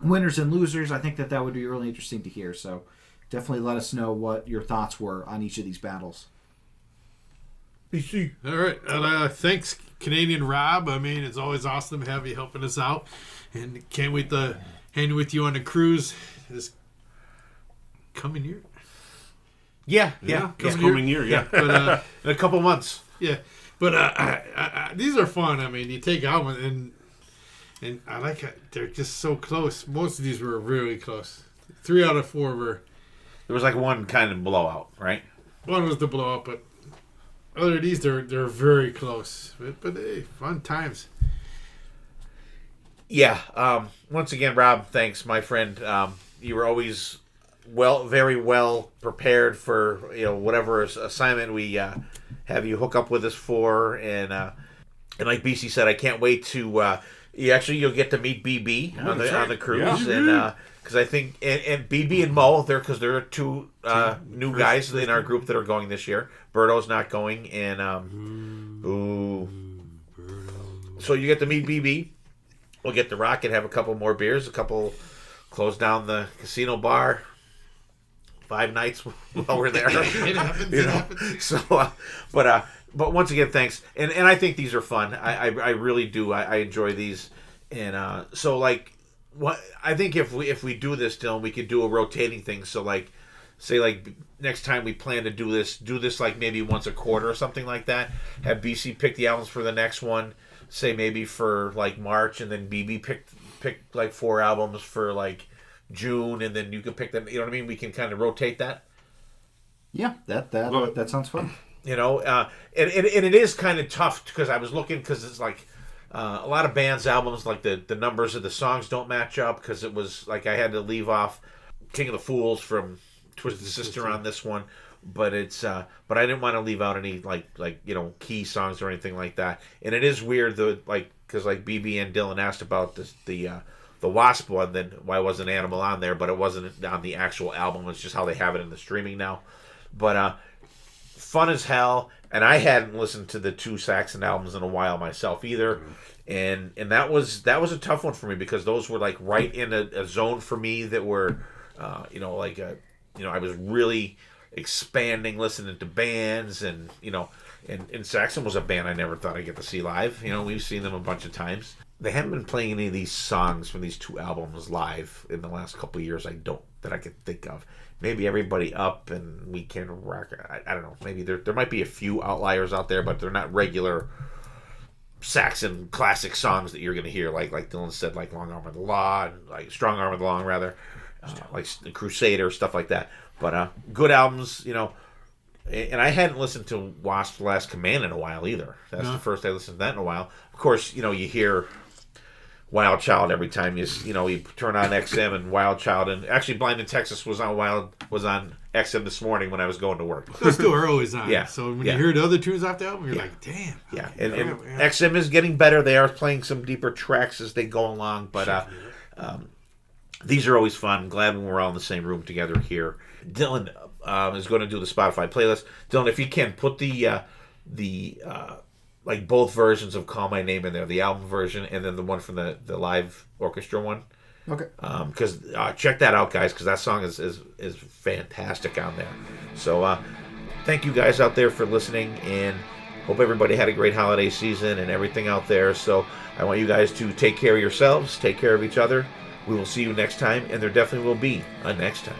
winners and losers, I think that would be really interesting to hear. So definitely let us know what your thoughts were on each of these battles. BC. All right. And, thanks, Canadian Rob. I mean, it's always awesome to have you helping us out. And can't wait to hang with you on the cruise this coming year. Yeah. This coming year, yeah. But, In a couple months. yeah. But these are fun. I mean, you take out and I like it. They're just so close. Most of these were really close. 3 out of 4 were. There was like one kind of blowout, right? One was the blow up, but other of these, they're very close. But hey, fun times. Yeah. Once again, Rob, thanks, my friend. You were always very well prepared for whatever assignment we have you hook up with us for, and like BC said, I can't wait to. You'll get to meet BB on the cruise, Yeah. and because I think and BB and Mo because there are 2 new guys in our group that are going this year. Berto's not going, and so you get to meet BB. We'll get to rock and have a couple more beers. Close down the casino bar. 5 nights while we're there. It happens. It happens. So, but But once again, thanks. And I think these are fun. I really do. I enjoy these. And so like, what I think if we do this, Dylan, we could do a rotating thing. So like, say like next time we plan to do this like maybe once a quarter or something like that. Have BC pick the albums for the next one. Say maybe for like March, and then BB pick like 4 albums for like June, and then you can pick them. You know what I mean? We can kind of rotate that. Yeah, that sounds fun. You know, and it is kind of tough because I was looking, because it's like a lot of bands' albums, like the numbers of the songs don't match up, because it was like I had to leave off King of the Fools from Twisted Sister on this one, but it's but I didn't want to leave out any like you know, key songs or anything like that. And it is weird though, like, because like BB and Dylan asked about the WASP one, then why wasn't Animal on there? But it wasn't on the actual album. It's just how they have it in the streaming now. But fun as hell, and I hadn't listened to the 2 Saxon albums in a while myself either, and that was a tough one for me, because those were like right in a zone for me that were, you know, like you know, I was really expanding, listening to bands, and you know, and Saxon was a band I never thought I'd get to see live. You know, we've seen them a bunch of times. They haven't been playing any of these songs from these 2 albums live in the last couple of years. That I could think of. Maybe Everybody Up and We Can Rock. I don't know. Maybe there might be a few outliers out there, but they're not regular Saxon classic songs that you're going to hear. Like Dylan said, like Long Arm of the Law, and like Strong Arm of the Law, rather, like the Crusader, stuff like that. But good albums, you know. And I hadn't listened to Wasp's Last Command in a while either. That's the first I listened to that in a while. Of course, you know, you hear Wild Child every time you turn on XM, and Wild Child, and actually Blind in Texas was on XM this morning when I was going to work. Those 2 are always on. Yeah. So when you hear the other tunes off the album, you're like, damn. Yeah, and XM is getting better. They are playing some deeper tracks as they go along, but these are always fun. Glad when we're all in the same room together here. Dylan is going to do the Spotify playlist. Dylan, if you can, put the like both versions of Call My Name in there, the album version and then the one from the live orchestra one. Okay. Because check that out, guys, because that song is fantastic on there. So thank you guys out there for listening, and hope everybody had a great holiday season and everything out there. So I want you guys to take care of yourselves, take care of each other. We will see you next time, and there definitely will be a next time.